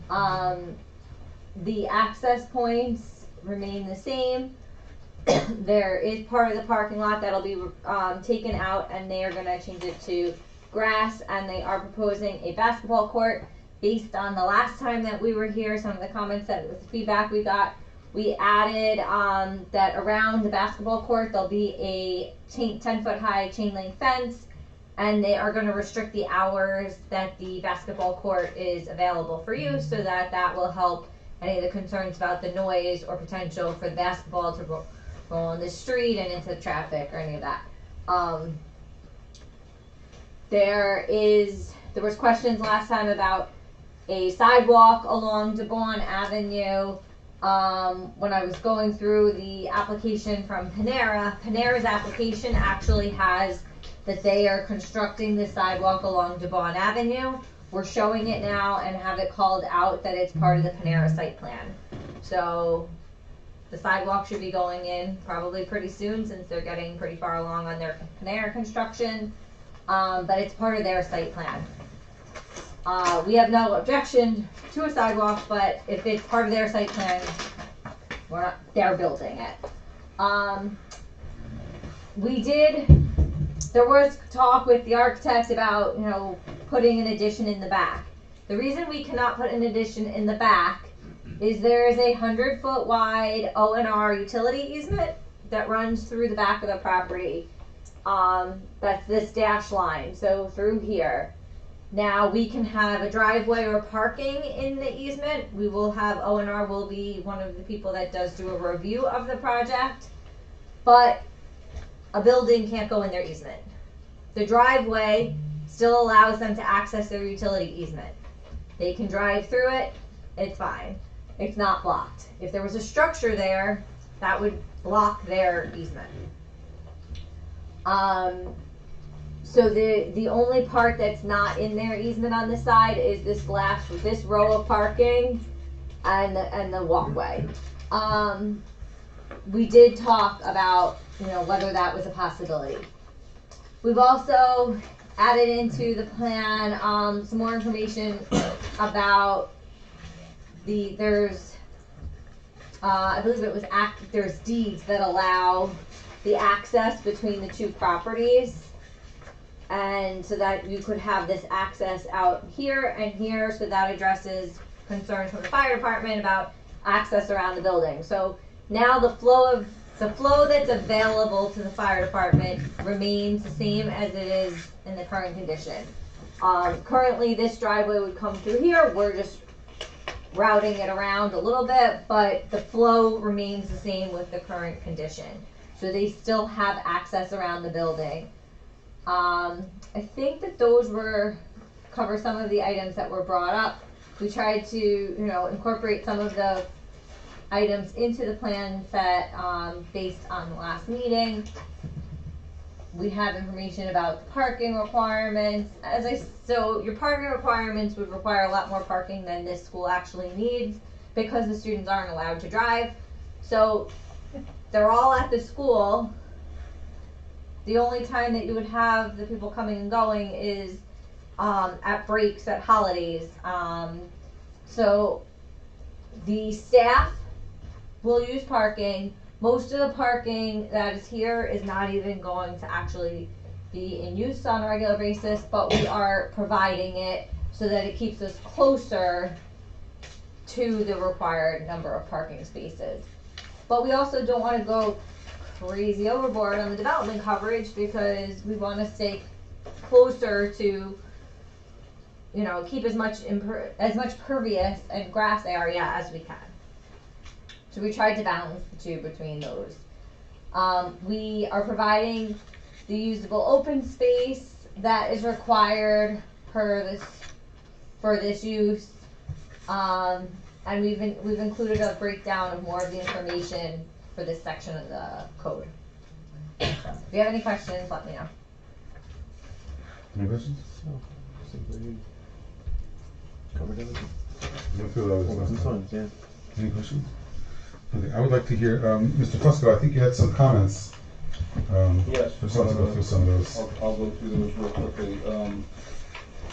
The access points remain the same. there is part of the parking lot that'll be taken out, and they are going to change it to grass, and they are proposing a basketball court. Based on the last time that we were here, some of the comments that with the feedback we got, we added that around the basketball court there'll be a 10-foot high chain link fence, and they are going to restrict the hours that the basketball court is available for use, so that will help any of the concerns about the noise or potential for the basketball to roll on the street and into traffic or any of that. There was questions last time about a sidewalk along DeBon Avenue. When I was going through the application from Panera's application actually has that they are constructing the sidewalk along DeBon Avenue. We're showing it now and have it called out that it's part of the Panera site plan. So the sidewalk should be going in probably pretty soon, since they're getting pretty far along on their Panera construction. But it's part of their site plan. We have no objection to a sidewalk, but if it's part of their site plan, they're building it. There was talk with the architects about, putting an addition in the back. The reason we cannot put an addition in the back is there is a 100-foot wide O&R utility easement that runs through the back of the property. That's this dash line, so through here. Now we can have a driveway or parking in the easement. We will have, O&R will be one of the people that does do a review of the project, but a building can't go in their easement. The driveway still allows them to access their utility easement. They can drive through it, it's fine. It's not blocked. If there was a structure there, that would block their easement. So the only part that's not in their easement on this side is this row of parking and the walkway. We did talk about whether that was a possibility. We've also added into the plan some more information about I believe it was there's deeds that allow the access between the two properties. And so that you could have this access out here and here, so that addresses concerns from the fire department about access around the building. So now the flow that's available to the fire department remains the same as it is in the current condition. Currently this driveway would come through here. We're just routing it around a little bit, but the flow remains the same with the current condition. So they still have access around the building. I think that those cover some of the items that were brought up. We tried to, incorporate some of the items into the plan set based on the last meeting. We have information about the parking requirements. So your parking requirements would require a lot more parking than this school actually needs, because the students aren't allowed to drive. So they're all at the school. The only time that you would have the people coming and going is at breaks, at holidays. So the staff will use parking. Most of the parking that is here is not even going to actually be in use on a regular basis, but we are providing it so that it keeps us closer to the required number of parking spaces. But we also don't want to go crazy overboard on the development coverage, because we want to stay closer to, keep as much pervious and grass area as we can. So we tried to balance the two between those. We are providing the usable open space that is required for this use, and we've included a breakdown of more of the information for this section of the code. So, if you have any questions, let me know. Any questions? Simply covered everything. Any questions? Okay, I would like to hear, Mr. Fusco, I think you had some comments. Yes. Just want to go through some of those. I'll go through those real quickly.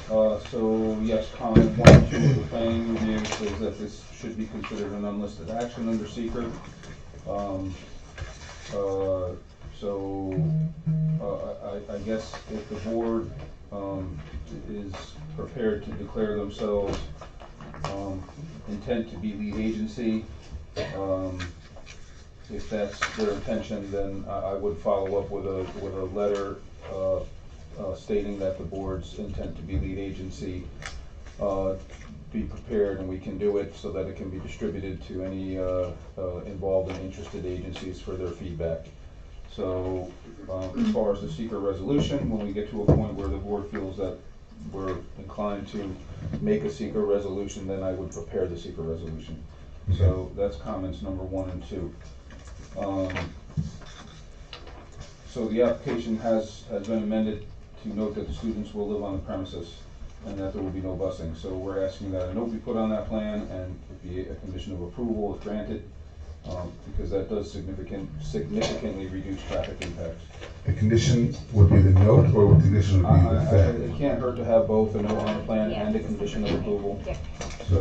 So yes, comment 1 and 2 of the planning review says that this should be considered an unlisted action under secret. I guess if the board, is prepared to declare themselves, intent to be lead agency, if that's their intention, then I would follow up with a letter, stating that the board's intent to be lead agency, be prepared, and we can do it so that it can be distributed to any involved and interested agencies for their feedback. So as far as the secret resolution, when we get to a point where the board feels that we're inclined to make a secret resolution, then I would prepare the secret resolution. So that's comments number 1 and 2. So the application has been amended to note that the students will live on the premises and that there will be no busing. So we're asking that a note be put on that plan and it be a condition of approval if granted, because that does significantly reduce traffic impacts. The condition would be the note, or the condition would be the fact? It can't hurt to have both a note on the plan and a condition of approval. Yeah. So,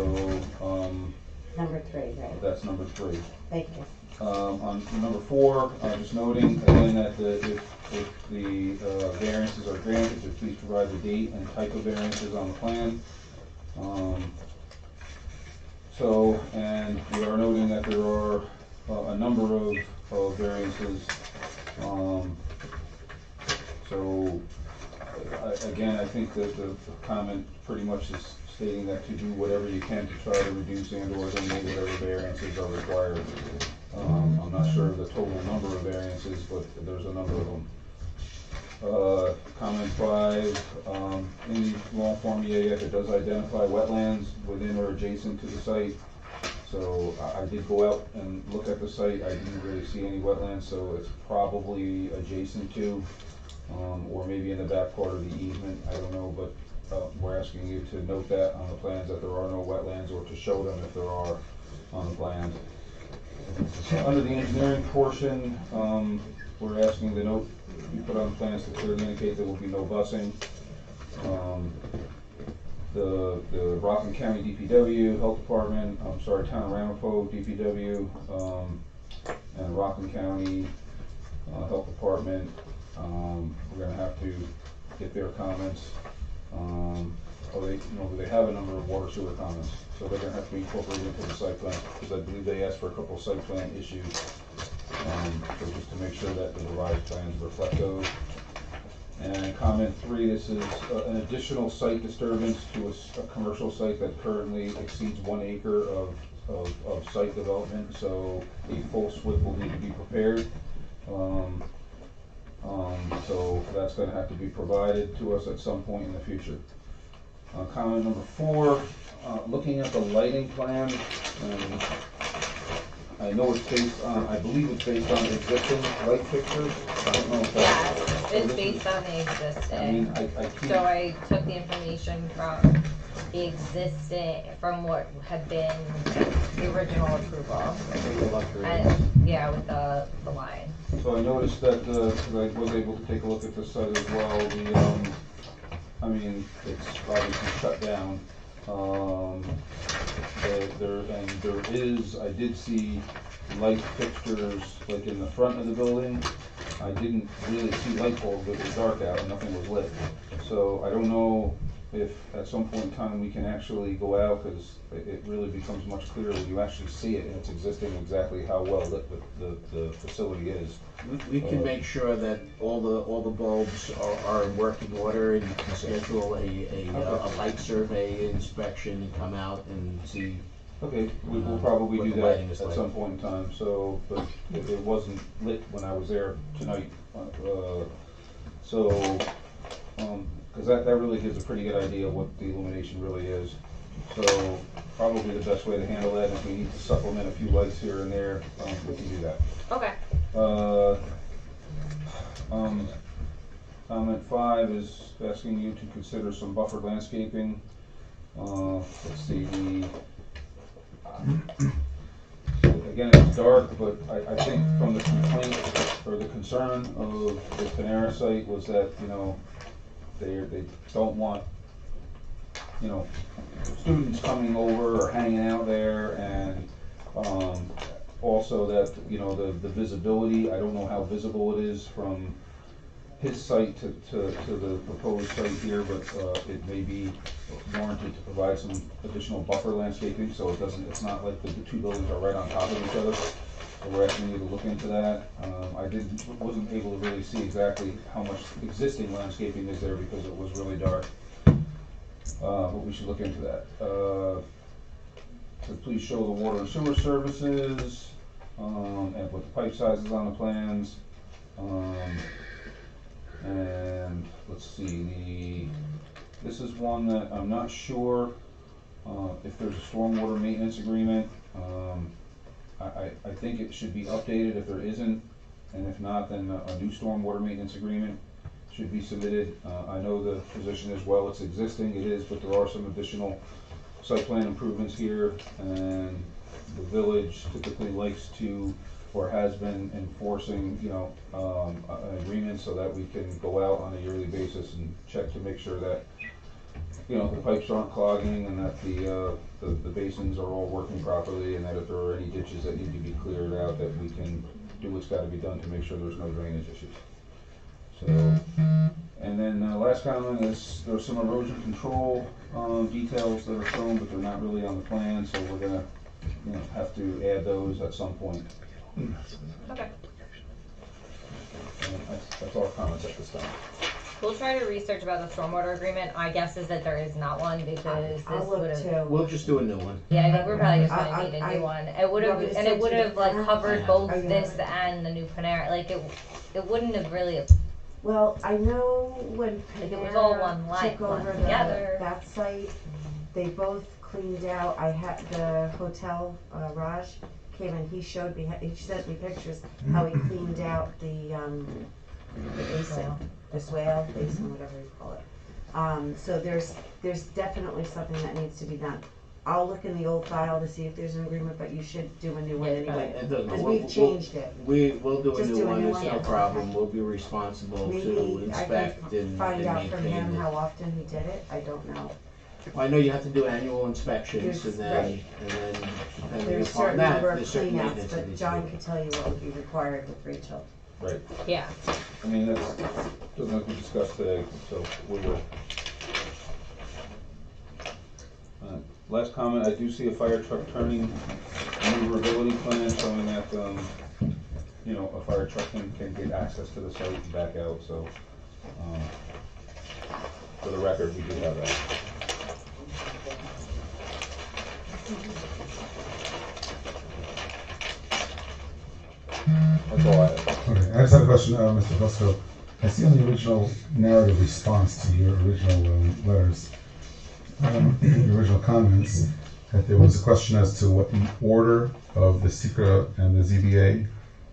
Number 3, right? that's number 3. Thank you. On number 4, just noting again that if the variances are granted, to please provide the date and type of variances on the plan. And we are noting that there are a number of variances. Again, I think that the comment pretty much is stating that to do whatever you can to try to reduce and/or eliminate whatever variances are required. I'm not sure of the total number of variances, but there's a number of them. Comment 5, in the long form EAF, it does identify wetlands within or adjacent to the site. So I did go out and look at the site. I didn't really see any wetlands, so it's probably adjacent to, or maybe in the back part of the easement, I don't know, but we're asking you to note that on the plans that there are no wetlands, or to show them if there are on the plans. Under the engineering portion, we're asking the note be put on the plans to clearly indicate there will be no busing. The Rockland County DPW, Health Department, Town of Ramapo DPW, and Rockland County Health Department, we're gonna have to get their comments. They have a number of water sewer comments, so they're gonna have to be incorporated into the site plan, because I believe they asked for a couple of site plan issues. So just to make sure that the revised plans reflect those. And comment 3, this is an additional site disturbance to a commercial site that currently exceeds 1 acre of site development, so a full SWIP will need to be prepared. So that's gonna have to be provided to us at some point in the future. Comment number 4, looking at the lighting plan, I know it's based on, I believe it's based on existing light fixtures. I don't know if that's... Yeah, it's based on the existing. I mean, I can't... So I took the information from the existing, from what had been the original approval. And, yeah, with the line. So I noticed that, because I was able to take a look at the site as well, it's obviously shut down. I did see light fixtures like in the front of the building. I didn't really see light bulbs, it was dark out and nothing was lit. So I don't know if at some point in time we can actually go out, because it really becomes much clearer when you actually see it and it's existing exactly how well lit the facility is. We can make sure that all the bulbs are in working order, and you can schedule a light survey inspection and come out and see. Okay, we will probably do that at some point in time. So, but it wasn't lit when I was there tonight. Because that really gives a pretty good idea of what the illumination really is. So probably the best way to handle that, if we need to supplement a few lights here and there, we can do that. Okay. Comment 5 is asking you to consider some buffered landscaping. Let's see, again, it's dark, but I think from the complaint or the concern of the Panera site was that, they don't want, students coming over or hanging out there, and Also that, you know, the visibility, I don't know how visible it is from his site to the proposed site here, but it may be warranted to provide some additional buffer landscaping, so it doesn't, it's not like the two buildings are right on top of each other. So we're asking you to look into that. I wasn't able to really see exactly how much existing landscaping is there because it was really dark. But we should look into that. So please show the water and sewer services, and with the pipe sizes on the plans. And let's see, this is one that I'm not sure if there's a stormwater maintenance agreement. I think it should be updated if there isn't, and if not, then a new stormwater maintenance agreement should be submitted. I know the position as well, it's existing, it is, but there are some additional site plan improvements here, and the village typically likes to, or has been enforcing, you know, an agreement so that we can go out on a yearly basis and check to make sure that, you know, the pipes aren't clogging and that the basins are all working properly, and that if there are any ditches that need to be cleared out, that we can do what's gotta be done to make sure there's no drainage issues. So, and then last comment is there's some erosion control details that are shown, but they're not really on the plan, so we're gonna, you know, have to add those at some point. Okay. That's all comments at this time. We'll try to research about the stormwater agreement. My guess is that there is not one because I'll this look would have. too. We'll just do a new one. Yeah, I think we're probably just gonna I- need a I- new one. It would have, want me to and it send would you the have like plan? covered both I know. this and the new Panera. Like it wouldn't have really. Well, I know when Like, it was all Panera one line, took over one together. that site, they both cleaned out. I had the hotel, Raj came and he showed me, he sent me pictures how he cleaned out the basin, the swale basin, whatever you call it. So there's definitely something that needs to be done. I'll look in the old file to see if there's an agreement, but you should do a new one anyway, It doesn't because matter. we've changed it. We'll do a Just new do a one, new it's one, no yeah. problem, we'll be responsible to Maybe I inspect can and find out from maintain him it. how often he did it, I don't know. Well, I know you have to do annual inspections There's- and right. then depending There's upon certain that, number of there's certain cleanouts, maintenance that but needs John to be. can tell you what would be required with Rachel. Right. Yeah. I mean, that's, doesn't have to be discussed today, so we will. Last comment, I do see a fire truck turning maneuverability plan showing that, you know, a fire truck can get access to the site and back out, so, for the record, we do have that. That's all I have. Okay, I just had a question, Mr. Fusco. I see on the original narrative response to your original letters, your original comments, that there was a question as to what the order of the SECRA and the ZBA,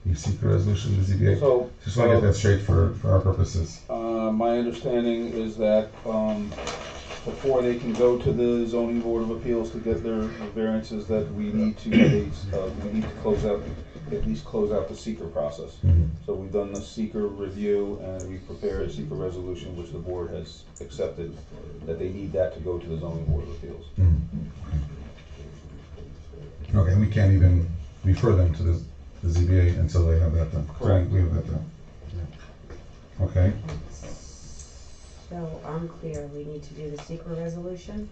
the SECRA resolution, the ZBA. So, Just want to get that straight for our purposes. My understanding is that, before they can go to the zoning board of appeals to get their variances, that we need to close out, at least close out the seeker process. So we've done the seeker review and we've prepared a seeker resolution, which the board has accepted, that they need that to go to the zoning board of appeals. Okay, we can't even refer them to the ZBA until they have that done. Correct. We have that done. Okay. So I'm clear, we need to do the secret resolution,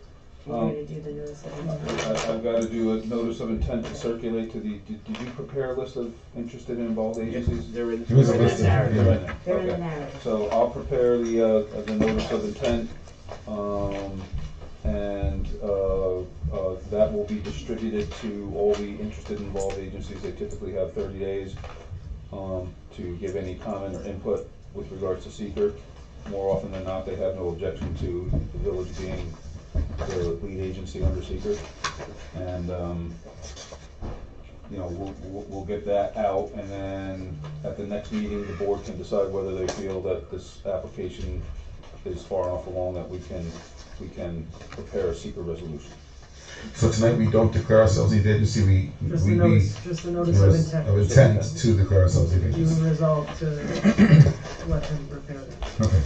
and we're gonna do the notice of intent. I've got to do a notice of intent to circulate to the, did you prepare a list of interested and involved agencies? They're in There is a the list of- narrative. yeah. They're in the Okay. narrative. So I'll prepare the notice of intent, and that will be distributed to all the interested and involved agencies. They typically have 30 days to give any comment or input with regards to seeker. More often than not, they have no objection to the village being the lead agency under seeker. And, you know, we'll get that out, and then at the next meeting, the board can decide whether they feel that this application is far enough along that we can prepare a seeker resolution. So tonight we don't declare ourselves lead agency, Just the notice of intent. of intent to declare ourselves lead You agency. resolve to let him prepare that. Okay.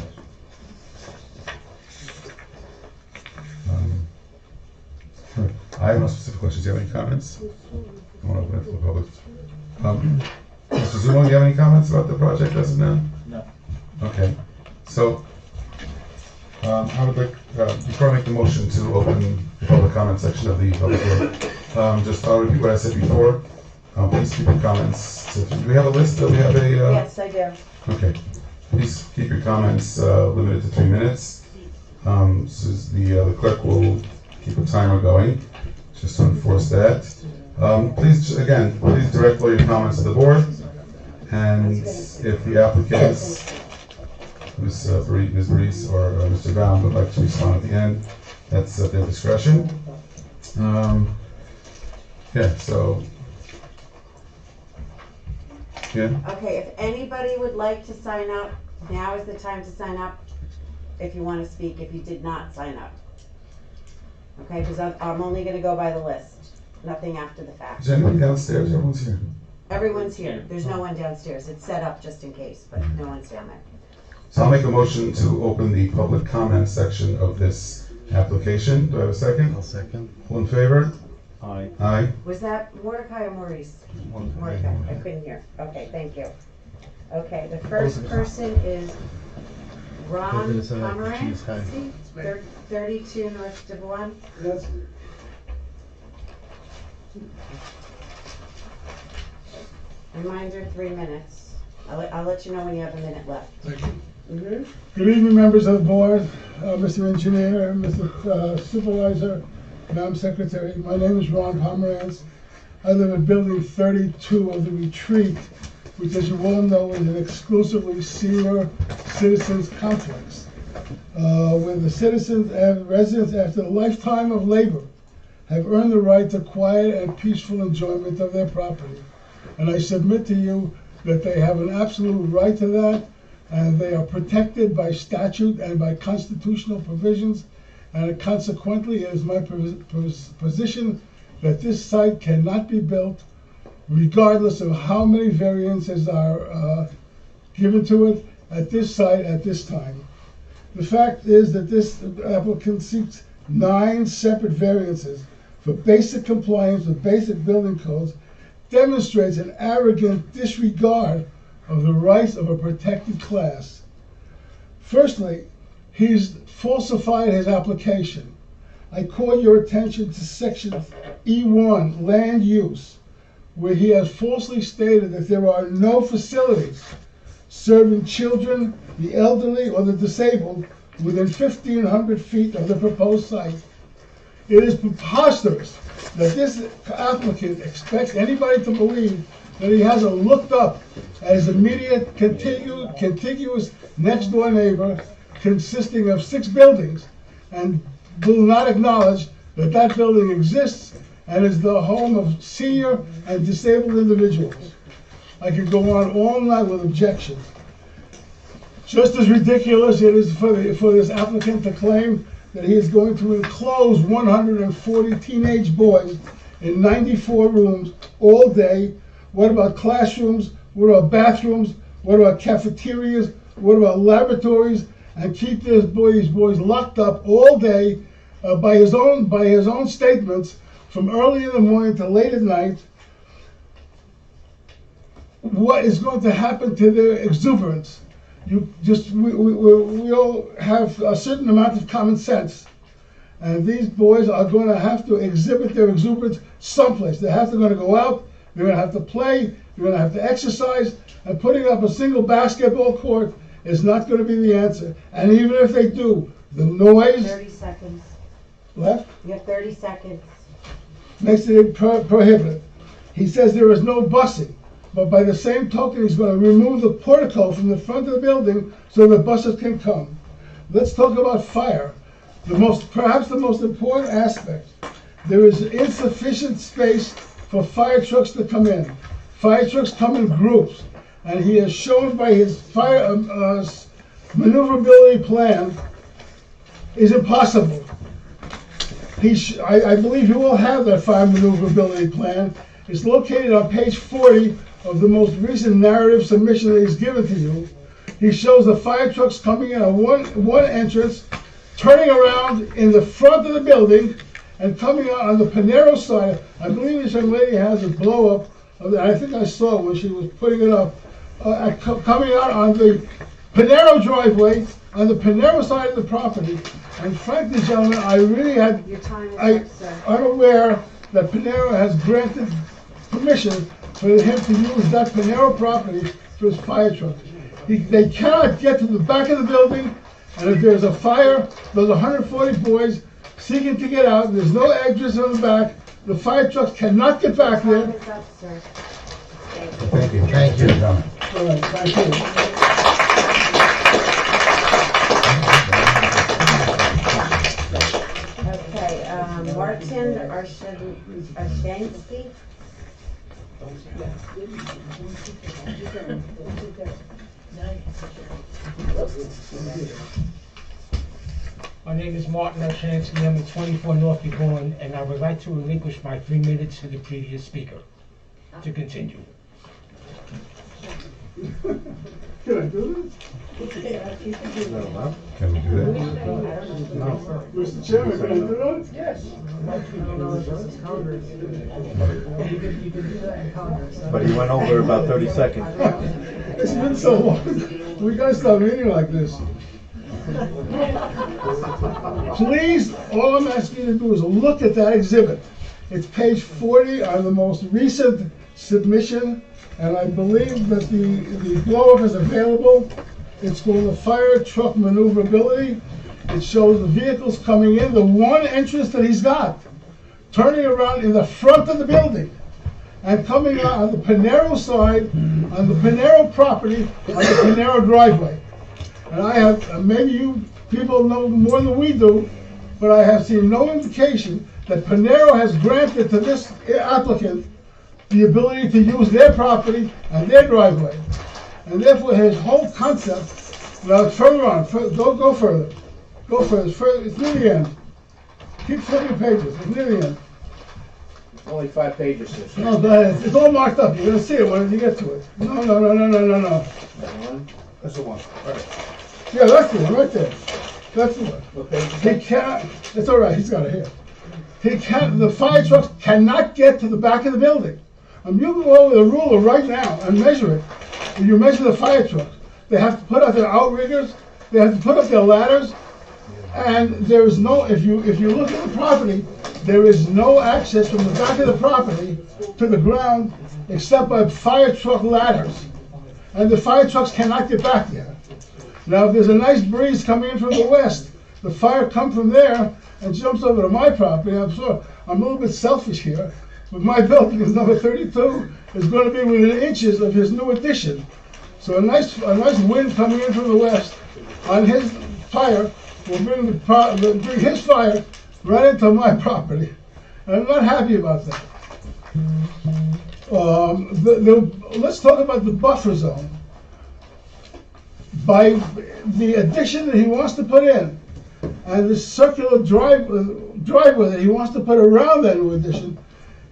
All right. I have no specific questions. Do you have any comments? I want to open it for the public. Mr. Zumo, do you have any comments about the project as of now? No. Okay, so, I would like, before I make the motion to open the public comment section of the public hearing, just I'll repeat what I said before. Please keep your comments, do we have a list, do we have a? Yes, I do. Okay, please keep your comments limited to 3 minutes. So the clerk will keep a timer going, just to enforce that. Please direct all your comments to the board, and if the applicants, Ms. Reese or Mr. Brown would like to respond at the end, that's at their discretion. Okay, if anybody would like to sign up, now is the time to sign up if you want to speak, if you did not sign up. Okay, because I'm only going to go by the list, nothing after the fact. Is anyone downstairs? Everyone's here. Everyone's here. There's no one downstairs. It's set up just in case, but no one's down there. So I'll make a motion to open the public comment section of this application. Do I have a second? I'll second. All in favor? Aye. Aye. Was that Mordecai or Maurice? Mordecai. I couldn't hear. Okay, thank you. Okay, the first person is Ron Pomeranz, 32 North Devaugn. Yes. Reminder, 3 minutes. I'll let you know when you have a minute left. Thank you. Mm-hmm. Good evening, members of the board, Mr. Engineer, Mr. Supervisor, Madam Secretary. My name is Ron Pomeranz. I live in Building 32 of the Retreat, which, as you all know, is an exclusively senior citizens complex, where the citizens and residents, after a lifetime of labor, have earned the right to quiet and peaceful enjoyment of their property. And I submit to you that they have an absolute right to that, and they are protected by statute and by constitutional provisions, and consequently it is my position that this site cannot be built regardless of how many variances are given to it at this site at this time. The fact is that this applicant seeks 9 separate variances for basic compliance with basic building codes, demonstrates an arrogant disregard of the rights of a protected class. Firstly, he's falsified his application. I call your attention to section E1, land use, where he has falsely stated that there are no facilities serving children, the elderly, or the disabled within 1,500 feet of the proposed site. It is preposterous that this applicant expects anybody to believe that he hasn't looked up at his immediate contiguous next door neighbor consisting of 6 buildings and will not acknowledge that that building exists and is the home of senior and disabled individuals. I could go on all night with objections. Just as ridiculous it is for this applicant to claim that he is going to enclose 140 teenage boys in 94 rooms all day. What about classrooms? What about bathrooms? What about cafeterias? What about laboratories? And keep these boys locked up all day by his own statements, from early in the morning to late at night. What is going to happen to their exuberance? We all have a certain amount of common sense, and these boys are going to have to exhibit their exuberance someplace. They're going to go out. They're going to have to play. They're going to have to exercise. And putting up a single basketball court is not going to be the answer. And even if they do, the noise. 30 seconds. Left? You have 30 seconds. Makes it prohibitive. He says there is no busing, but by the same token, he's going to remove the portico from the front of the building so the buses can come. Let's talk about fire. Perhaps the most important aspect. There is insufficient space for fire trucks to come in. Fire trucks come in groups, and he has shown by his fire maneuverability plan is impossible. I believe you will have that fire maneuverability plan. It's located on page 40 of the most recent narrative submission that he's given to you. He shows the fire trucks coming in on one entrance, turning around in the front of the building, and coming out on the Panero side. I believe this young lady has a blow-up I think I saw when she was putting it up, coming out on the Panero driveway, on the Panero side of the property. And frankly, gentlemen, I really had, I'm aware that Panero has granted permission for him to use that Panero property for his fire truck. They cannot get to the back of the building, and if there's a fire, those 140 boys seeking to get out, there's no exits on the back, the fire trucks cannot get back there. Thank you. Thank you. All right, thank you. Okay, Martin Arshansky. My name is Martin Arshansky. I'm at 24 North Dearborn, and I would like to relinquish my 3 minutes to the previous speaker to continue. Can I do this? Can we do that? No. Mr. Chairman, can I do that? Yes. You can do that in Congress. But he went over about 30 seconds. It's been so long. We gotta stop meeting like this. Please, all I'm asking you to do is look at that exhibit. It's page 40 on the most recent submission, and I believe that the blow-up is available. It's called the fire truck maneuverability. It shows the vehicles coming in, the one entrance that he's got, turning around in the front of the building, and coming out on the Panero side, on the Panero property, on the Panero driveway. And I have, maybe you people know more than we do, but I have seen no indication that Panero has granted to this applicant the ability to use their property and their driveway. And therefore his whole concept, now further on, go further. Go further, it's near the end. Keep flipping pages, it's near the end. Only 5 pages here, sir. No, go ahead, it's all marked up, you're gonna see it when you get to it. No. That's the one. All right. Yeah, that's the one, right there. That's the one. What page is that? He can't, it's all right, he's got it here. He can't, the fire trucks cannot get to the back of the building. You can go over the ruler right now and measure it. When you measure the fire trucks, they have to put up their outriggers, they have to put up their ladders, and there is no, if you look at the property, there is no access from the back of the property to the ground except by fire truck ladders. And the fire trucks cannot get back there. Now, if there's a nice breeze coming in from the west, the fire comes from there and jumps over to my property. I'm sure I'm a little bit selfish here, but my building is number 32, is going to be within inches of his new addition. So a nice wind coming in from the west on his fire will bring his fire right into my property. And I'm not happy about that. Let's talk about the buffer zone. By the addition that he wants to put in, and the circular driveway that he wants to put around that new addition,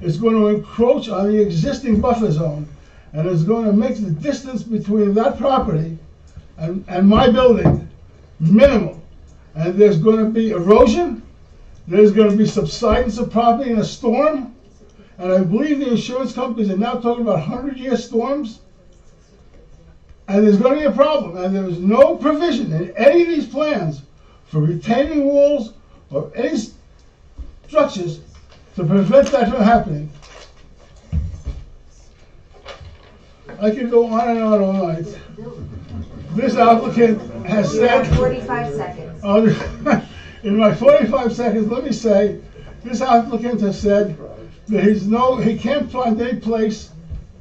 is going to encroach on the existing buffer zone, and is going to make the distance between that property and my building minimal. And there's going to be erosion, there's going to be subsidence of property in a storm, and I believe the insurance companies are now talking about 100-year storms. And there's going to be a problem, and there is no provision in any of these plans for retaining walls or any structures to prevent that from happening. I could go on and on all night. This applicant has said... 45 seconds. In my 45 seconds, let me say, this applicant has said that he can't find any place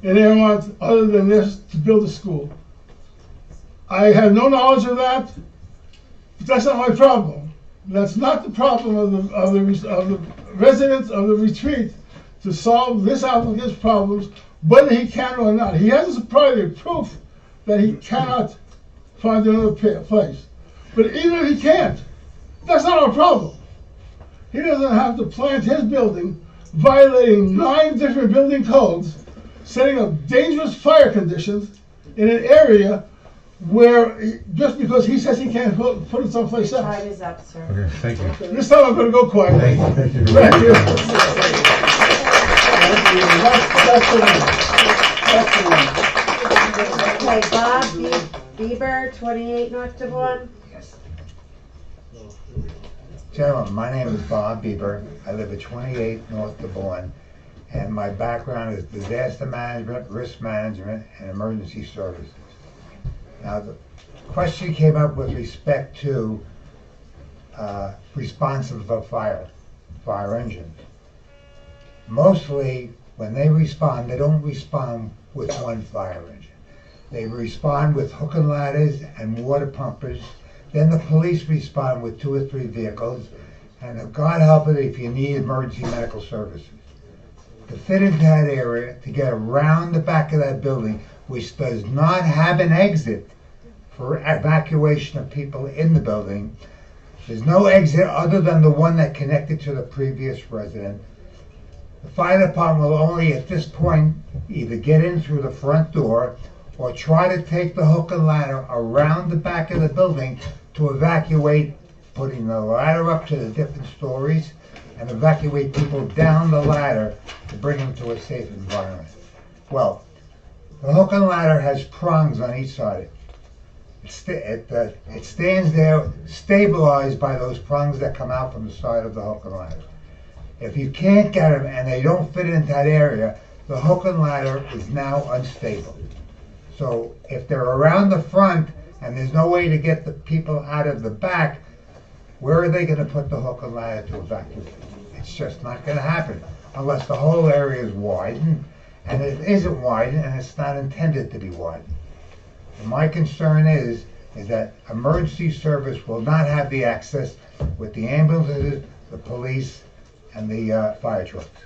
in Airmont other than this to build a school. I have no knowledge of that, but that's not my problem. That's not the problem of the residents of the retreat to solve this applicant's problems, whether he can or not. He hasn't supplied proof that he cannot find another place. But even if he can't, that's not our problem. He doesn't have to plant his building, violating 9 different building codes, setting up dangerous fire conditions in an area where, just because he says he can't put it someplace else. Time is up, sir. Okay, thank you. This time I'm going to go quiet. Thank you. Thank you. That's the one. Okay, Bob Bieber, 28 North Devon. Gentlemen, my name is Bob Bieber. I live at 28 North Devon, and my background is disaster management, risk management, and emergency services. Now, the question came up with respect to responsive for fire engines. Mostly, when they respond, they don't respond with one fire engine. They respond with hook and ladders and water pumpers. Then the police respond with 2 or 3 vehicles, and God help it if you need emergency medical services. To fit into that area, to get around the back of that building, which does not have an exit for evacuation of people in the building, there's no exit other than the one that connected to the previous resident. The fire department will only at this point either get in through the front door or try to take the hook and ladder around the back of the building to evacuate, putting the ladder up to the different stories and evacuate people down the ladder to bring them to a safe environment. Well, the hook and ladder has prongs on each side. It stands there stabilized by those prongs that come out from the side of the hook and ladder. If you can't get them and they don't fit into that area, the hook and ladder is now unstable. So if they're around the front and there's no way to get the people out of the back, where are they going to put the hook and ladder to evacuate? It's just not going to happen unless the whole area is widened, and it isn't widened and it's not intended to be widened. And my concern is that emergency service will not have the access with the ambulances, the police, and the fire trucks.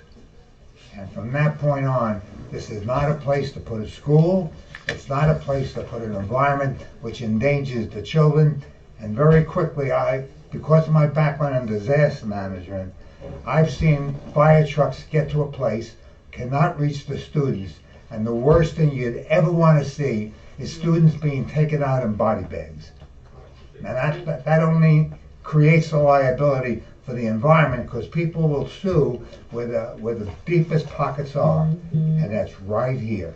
And from that point on, this is not a place to put a school. It's not a place to put an environment which endangers the children. And very quickly, because of my background in disaster management, I've seen fire trucks get to a place, cannot reach the students, and the worst thing you'd ever want to see is students being taken out in body bags. Now that only creates a liability for the environment, because people will sue where the deepest pockets are, and that's right here.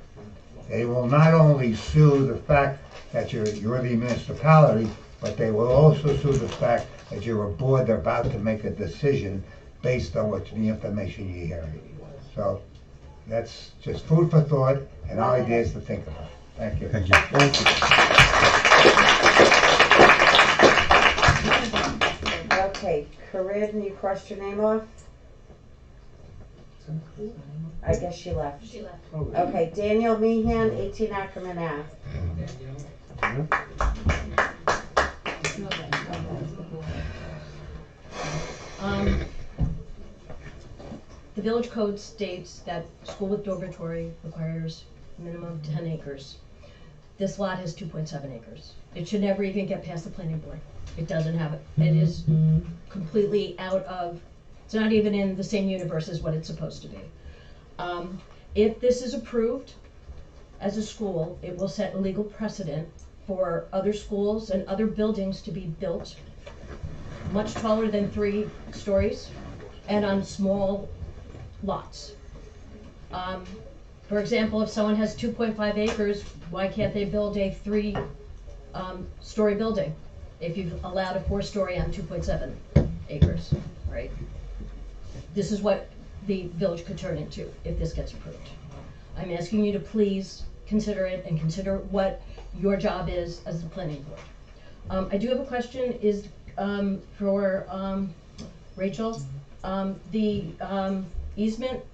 They will not only sue the fact that you're the municipality, but they will also sue the fact that you're a board that's about to make a decision based on the information you hear. So that's just food for thought and ideas to think about. Thank you. Thank you. Thank you. Okay, Corinne, you crossed your name off? I guess she left. She left. Okay, Daniel Meehan, 18 Ackerman Ave. The village code states that school with dormitory requires minimum 10 acres. This lot has 2.7 acres. It should never even get past the planning board. It doesn't have it. It is completely out of, it's not even in the same universe as what it's supposed to be. If this is approved as a school, it will set a legal precedent for other schools and other buildings to be built much taller than 3 stories and on small lots. For example, if someone has 2.5 acres, why can't they build a 3-story building if you've allowed a 4-story on 2.7 acres, right? This is what the village could turn into if this gets approved. I'm asking you to please consider it and consider what your job is as the planning board. I do have a question for Rachel. The easement,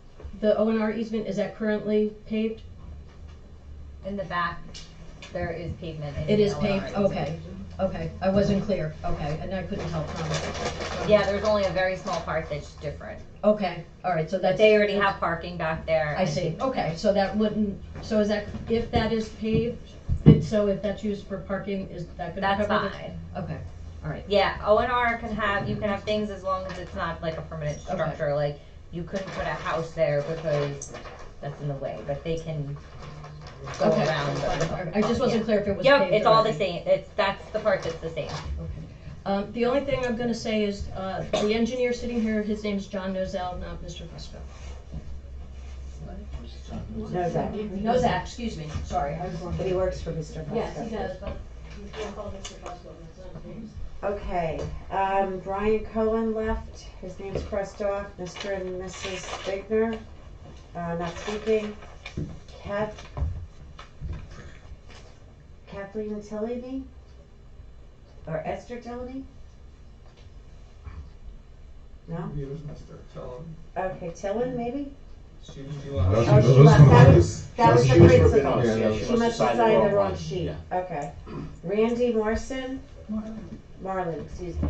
the O&R easement, is that currently paved? In the back, there is pavement. It is paved, okay, okay, I wasn't clear, okay, and I couldn't tell. Yeah, there's only a very small part that's different. Okay, all right, so that's. They already have parking back there. I see, okay, so that wouldn't, so is that, if that is paved, so if that's used for parking, is that gonna cover That's this? fine. Okay, all right. Yeah, O&R can have, you can have things as long as it's not like a permanent structure, like you couldn't put a house there because that's in the way, but they can go Okay. around. I just wasn't clear if it was Yep, paved it's all the already. same, that's the part that's the same. The only thing I'm gonna say is, the engineer sitting here, his name's John Nozell, not Mr. Fusco. Nozak. Nozak, excuse me, sorry. But he works for Mr. Fusco. Yes, he does, but he's still called Mr. Fusco, and it's not names. Okay, Brian Cohen left, his name's crossed off, Mr. and Mrs. Bigner, not speaking. Kathleen Tilley, or Esther Tilley? No? It was Mr. Tillum. Okay, Tillin, maybe? She Oh, left. she left, that was the She was principal, written on, yeah, she she must must have have signed the signed the wrong wrong one. sheet, Yeah. okay. Randy Morrison? Marlin, excuse me.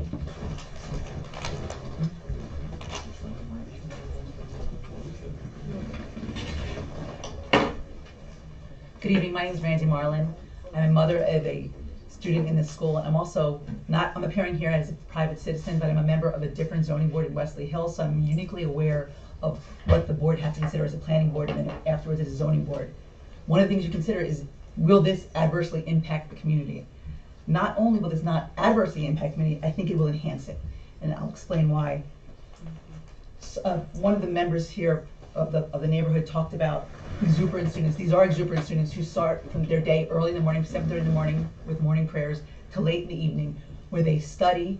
Good evening, my name is Randy Marlin. I'm a mother of a student in this school. I'm also I'm appearing here as a private citizen, but I'm a member of a different zoning board in Wesley Hills, so I'm uniquely aware of what the board has to consider as a planning board and then afterwards as a zoning board. One of the things you consider is, will this adversely impact the community? Not only will this not adversely impact the community, I think it will enhance it, and I'll explain why. One of the members here of the neighborhood talked about exuberant students. These are exuberant students who start from their day early in the morning, 7:30 in the morning, with morning prayers, to late in the evening, where they study,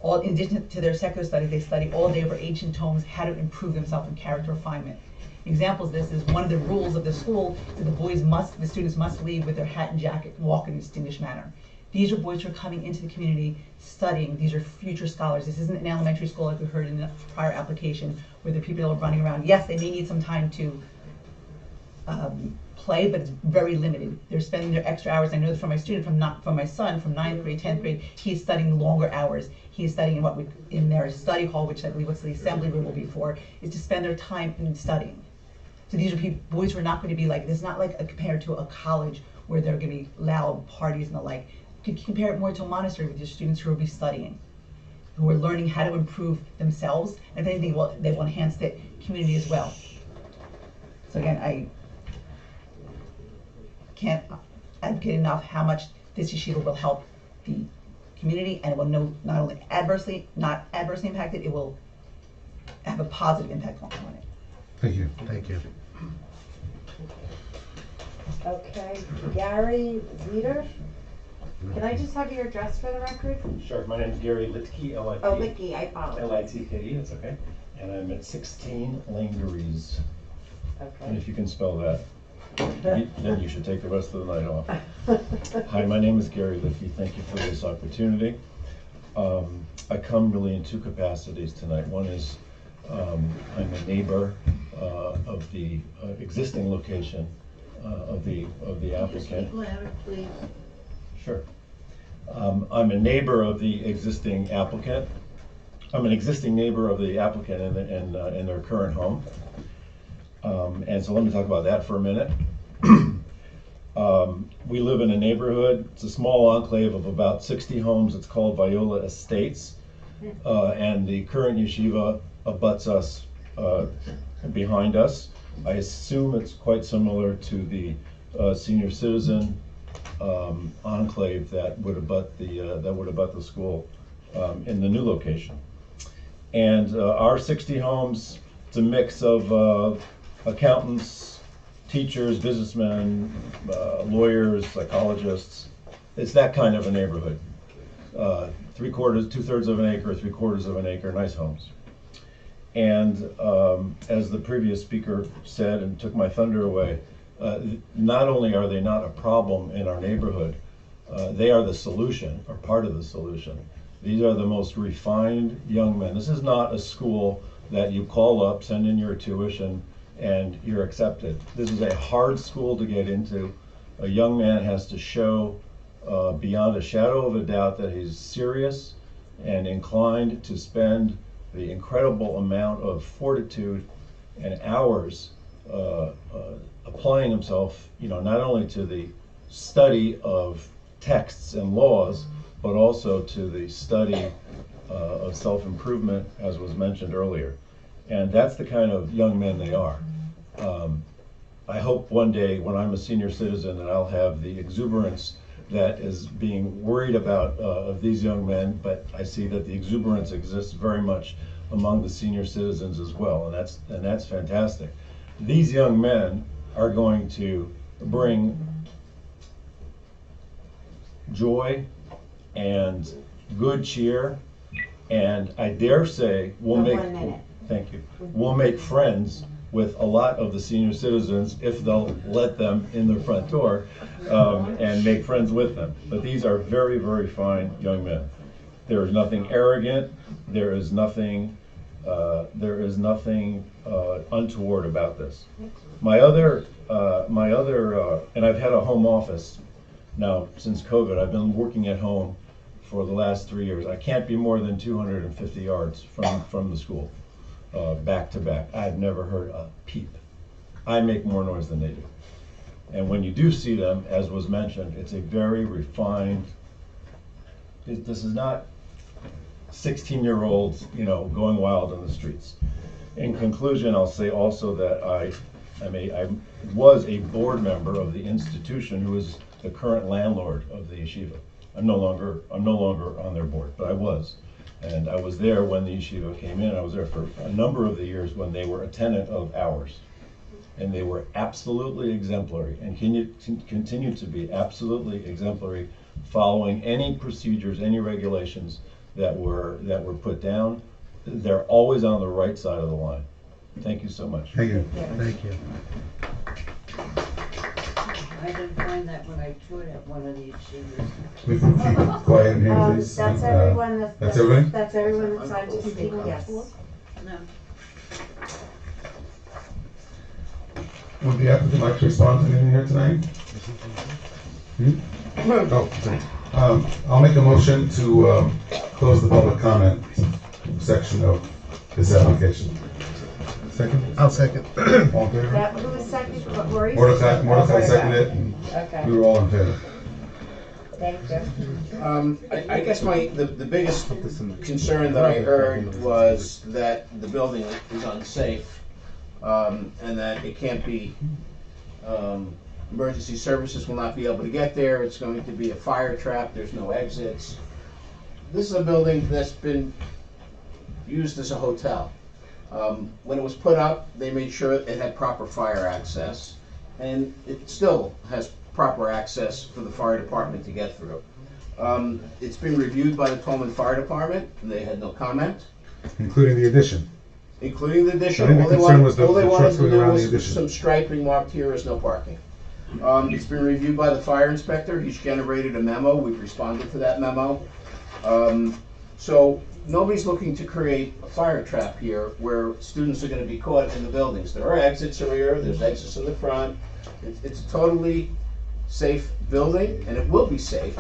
all in addition to their secular studies, they study all day over ancient tomes, how to improve themselves in character refinement. Examples of this is one of the rules of the school that the students must leave with their hat and jacket and walk in a distinguished manner. These are boys who are coming into the community studying. These are future scholars. This isn't an elementary school like we heard in the prior application where the people are running around. Yes, they may need some time to play, but it's very limited. They're spending their extra hours. I know this from my student, from my son, from 9th grade, 10th grade. He's studying longer hours. He's studying in their study hall, which I believe what's the assembly room will be for, is to spend their time in studying. So these are boys who are not going to be like, this is not like compared to a college where they're going to be loud parties and the like. You can compare it more to a monastery with your students who will be studying, who are learning how to improve themselves, and if anything, they will enhance the community as well. So again, I can't advocate enough how much this yeshiva will help the community, and it will not only not adversely impact it, it will have a positive impact on it. Thank you. Thank you. Okay, Gary Leader? Can I just have your address for the record? Sure, my name is Gary Litke, L-I-T. Oh, Litke, I apologize. L-I-T-K-E, that's okay. And I'm at 16 Langeries. Okay. And if you can spell that, then you should take the rest of the night off. Hi, my name is Gary Litke. Thank you for this opportunity. I come really in two capacities tonight. One is I'm a neighbor of the existing location of the applicant. Speak louder, please. Sure. I'm a neighbor of the existing applicant. I'm an existing neighbor of the applicant in their current home. And so let me talk about that for a minute. We live in a neighborhood, it's a small enclave of about 60 homes. It's called Viola Estates. And the current yeshiva abuts us behind us. I assume it's quite similar to the senior citizen enclave that would abut the school in the new location. And our 60 homes, it's a mix of accountants, teachers, businessmen, lawyers, psychologists. It's that kind of a neighborhood. 2/3 of an acre, 3/4 of an acre, nice homes. And as the previous speaker said and took my thunder away, not only are they not a problem in our neighborhood, they are the solution, or part of the solution. These are the most refined young men. This is not a school that you call up, send in your tuition, and you're accepted. This is a hard school to get into. A young man has to show beyond a shadow of a doubt that he's serious and inclined to spend the incredible amount of fortitude and hours applying himself, not only to the study of texts and laws, but also to the study of self-improvement, as was mentioned earlier. And that's the kind of young men they are. I hope one day when I'm a senior citizen that I'll have the exuberance that is being worried about of these young men, but I see that the exuberance exists very much among the senior citizens as well, and that's fantastic. These young men are going to bring joy and good cheer, and I dare say we'll make, 1 minute. thank you, we'll make friends with a lot of the senior citizens if they'll let them in their front door and make friends with them. But these are very, very fine young men. There is nothing arrogant. There is nothing untoward about this. My other, and I've had a home office now since COVID. I've been working at home for the last 3 years. I can't be more than 250 yards from the school, back to back. I've never heard a peep. I make more noise than they do. And when you do see them, as was mentioned, it's a very refined, this is not 16-year-olds, going wild in the streets. In conclusion, I'll say also that I was a board member of the institution who is the current landlord of the yeshiva. I'm no longer on their board, but I was. And I was there when the yeshiva came in. I was there for a number of the years when they were a tenant of ours. And they were absolutely exemplary and continue to be absolutely exemplary, following any procedures, any regulations that were put down. They're always on the right side of the line. Thank you so much. Thank you. Thank you. I didn't find that when I toured at one of the achievers. We can keep quiet in here, please. That's everyone That's everybody? That's everyone that signed to speak, yes. No. Would the applicant like to respond to anything here tonight? Oh, I'll make a motion to close the public comment section of this application. Second? I'll second. All in favor? Who was second? Maurice? Mordecai seconded it. Okay. We were all in favor. Thank you. I guess the biggest concern that I heard was that the building is unsafe, and that it can't be, emergency services will not be able to get there. It's going to be a fire trap. There's no exits. This is a building that's been used as a hotel. When it was put up, they made sure it had proper fire access, and it still has proper access for the fire department to get through. It's been reviewed by the Tolman Fire Department, and they had no comment. Including the addition. Including the addition. I think the concern was the trucks going around the was addition. some striping marked here as no parking. It's been reviewed by the fire inspector. He's generated a memo. We've responded to that memo. So nobody's looking to create a fire trap here where students are going to be caught in the buildings. There are exits here. There's exits in the front. It's a totally safe building, and it will be safe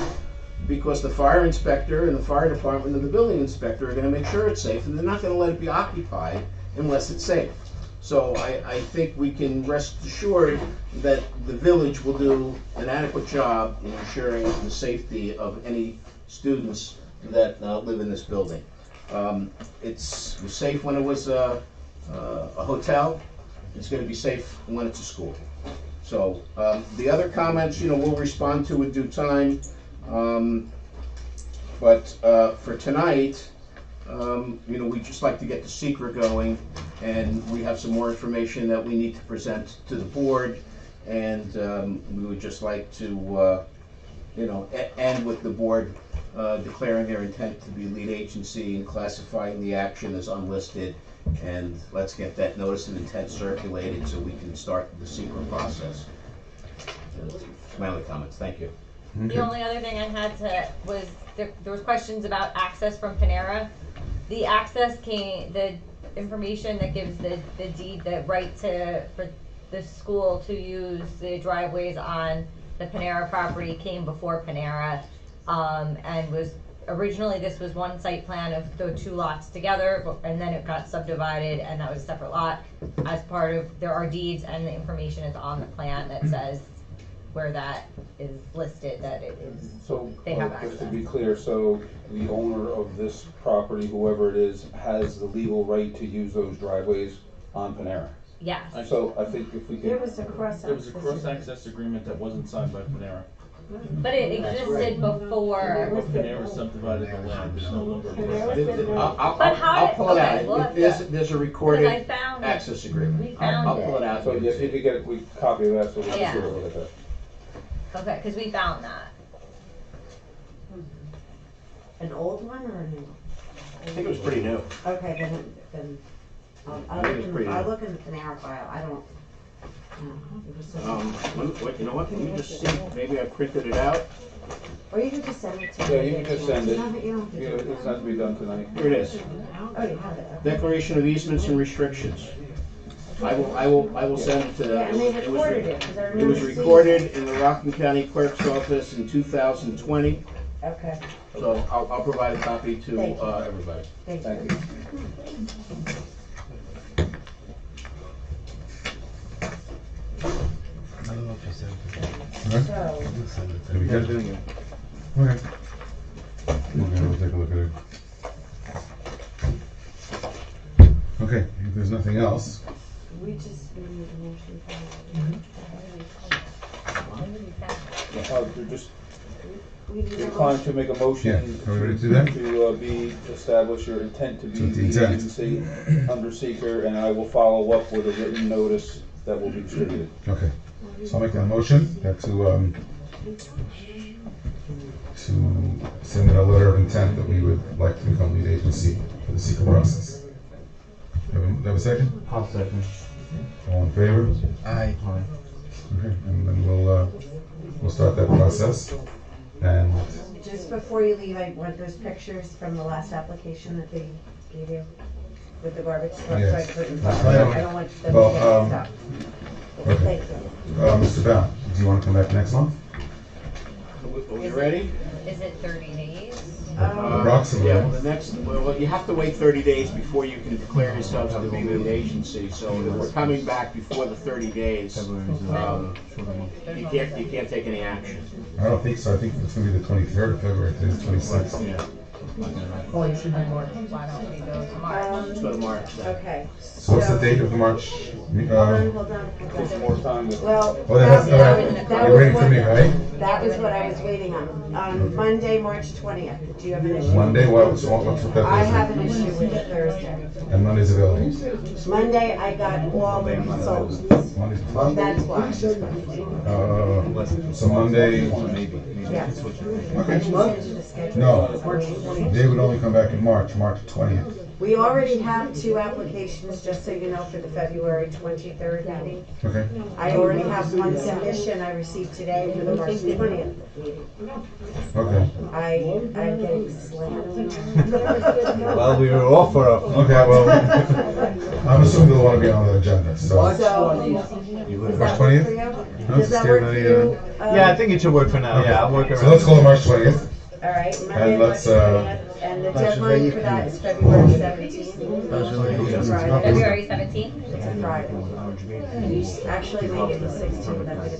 because the fire inspector and the fire department and the building inspector are going to make sure it's safe, and they're not going to let it be occupied unless it's safe. So I think we can rest assured that the village will do an adequate job in ensuring the safety of any students that live in this building. It was safe when it was a hotel. It's going to be safe when it's a school. So the other comments, we'll respond to in due time. But for tonight, we'd just like to get the secret going, and we have some more information that we need to present to the board, and we would just like to, end with the board declaring their intent to be lead agency and classifying the action as unlisted, and let's get that notice of intent circulated so we can start the secret process. My only comments. Thank you. The only other thing I had was there was questions about access from Panera. The access the information that gives the deed, the right for the school to use the driveways on the Panera property came before Panera, and was originally this was one site plan of the two lots together, and then it got subdivided, and that was a separate lot. As part of there are deeds, and the information is on the plan that says where that is listed, that it is, So, they have just to access. be clear, so the owner of this property, whoever it is, has the legal right to use those driveways on Panera? Yes. So I think if we could. There was a cross-access. There was a cross-access agreement that wasn't signed by Panera. But it existed before. Panera subdivided the land, it's no longer. But how I'll did- pull it okay, out. we'll have There's to- there's a Because I recorded found it. access agreement. We found I'll pull it out. So if you could get, we copy that, so we Yeah. can see what it is. Okay, because we found that. An old one or a new one? I think it was pretty new. Okay, then, I think it's pretty I'll new. look in the Panera file, I don't. It was so- You know what, let me just see, maybe I printed it out. Or you can just send it to me. Yeah, you can just send it. You don't have to Yeah, do it doesn't have to be done tonight. Here it is. Oh, you have it, okay. Declaration of easements and restrictions. I will send it to them. Yeah, and they recorded it, 'cause I It was remember seeing recorded it. in the Rockland County Clerk's Office in 2020, Okay. so I'll provide a copy to Thank you. everybody. Thank you. I don't know if you sent it. Huh? So, We'll send it to Are we you. good? Okay. Okay, we'll take a look at it. Okay, if there's nothing else, we just need a motion You're just We need a inclined to motion. make a motion Yeah, are we ready to do that? to establish your intent to be To the the intent. agency under seeker, and I will follow up with a written notice that will be distributed. okay. So I'll make that motion that to submit a letter of intent that we would like to become lead agency for the secret process. Have a second? I'll second. All in favor? Aye. Okay, and then we'll start that process. And Just before you leave, I want those pictures from the last application that they gave you with the garbage truck, so I Yes. couldn't, That's I fine. don't want them to Well, get stuck. okay. Thank you. Mr. Bound, do you want to come back next month? Are we ready? Is it 30 days? Approximately. Yeah, well, you have to wait 30 days before you can declare yourselves to be lead agency, so if we're coming back before the 30 days, you can't take any action. I don't think so. I think it's gonna be the 23rd of February. Today's 26th. Oh, you should be more. Why don't we go to March? Let's go to March. Okay. So what's the date of the March? Hold on. Just more time. Well, Oh, that's, that you're was waiting for me, what- right? That was what I was waiting on. On Monday, March 20th. Do you have an issue? Monday, what's with that? I have an issue with it Thursday. And Monday's available. Monday, I got all the consultants. Monday's That's why. so Monday. Yes. Okay. No, they would only come back in March 20th. We already have 2 applications, just so you know, for the February 23rd meeting. Okay. I already have 1 submission I received today for the March 20th meeting. Okay. I'm getting slammed. Well, we were all for a. Okay, well, I'm assuming they'll want to be on the agenda, so. Does March that work 20th? for you? No, Does that work for you? Yeah, I think it should work for now. Okay. Yeah, I'm working So let's call it March 20th. All right, Monday, And March let's, 20th, and the deadline for that is February 17th. It's a Friday. February 17th? It's a Friday. Actually, maybe the 16th, I'm gonna be.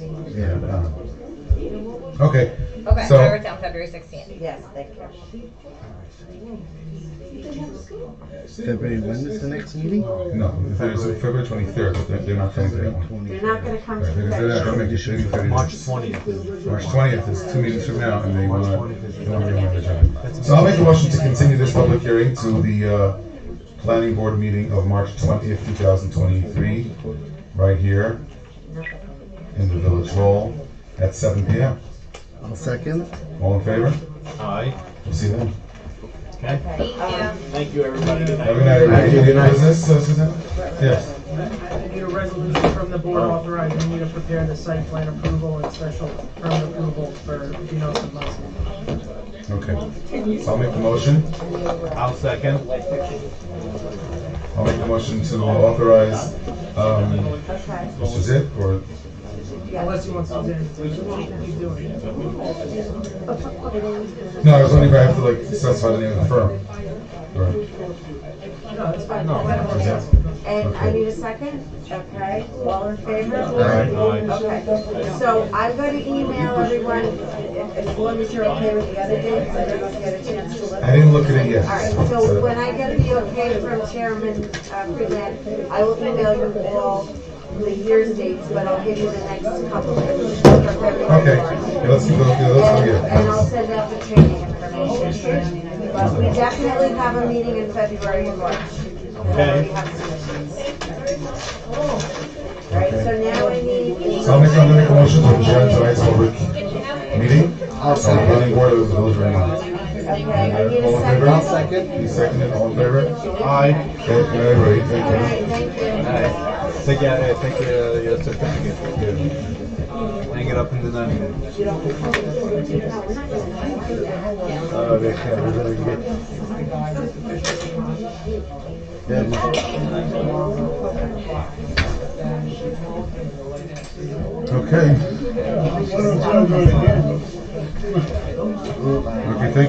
Yeah. Okay. Okay, So- I wrote down February 16th. Yes, thank you. February, when is the next meeting? No, there's February 23rd, but they're not coming to that one. They're not gonna come to Right, the they're not gonna next. make a shitty 30 March days. 20th. March 20th is 2 meetings from now, and they want to be on the agenda. So I'll make a motion to continue this public hearing to the planning board meeting of March 20th, 2023, right here in the Village Hall at 7 p.m. I'll second. All in favor? Aye. We'll see you then. Okay. Thank you. Thank you, everybody. Good night. Have a good night, everybody. Any other business, Susan? Yes. I need a resolution from the board authorizing me to prepare the site plan approval and special permit approval for Dinos and Muncie. Okay. I'll make the motion. I'll second. I'll make the motion to authorize, Okay. this is it, or? Unless you want to keep doing it. No, I was only going to have to like specify the name of the firm. Right. No, it's fine. And I need a second, okay, all in favor? Aye. Okay, so I'm gonna email everyone, as long as you're okay with the other dates, I don't know if you had a chance to look. I didn't look at it yet. All right, so when I get the okay from Chairman Freeland, I will email you all the year's dates, but I'll give you the next couple of days. Okay. And I'll send out the training information. But we definitely have a meeting in February and March. We already have submissions. Right, so now I need. So I'm gonna make a motion to adjourn tonight's public meeting. I'll second. Planning board of the village of Vermont. Okay, I need a All in second. favor? I'll second. You seconded, all in favor? Aye. Okay, everybody, thank you. Alright, thank you. Take your certificate. Hang it up in the dining room. Oh, they can't really get. Okay. Okay, thank you.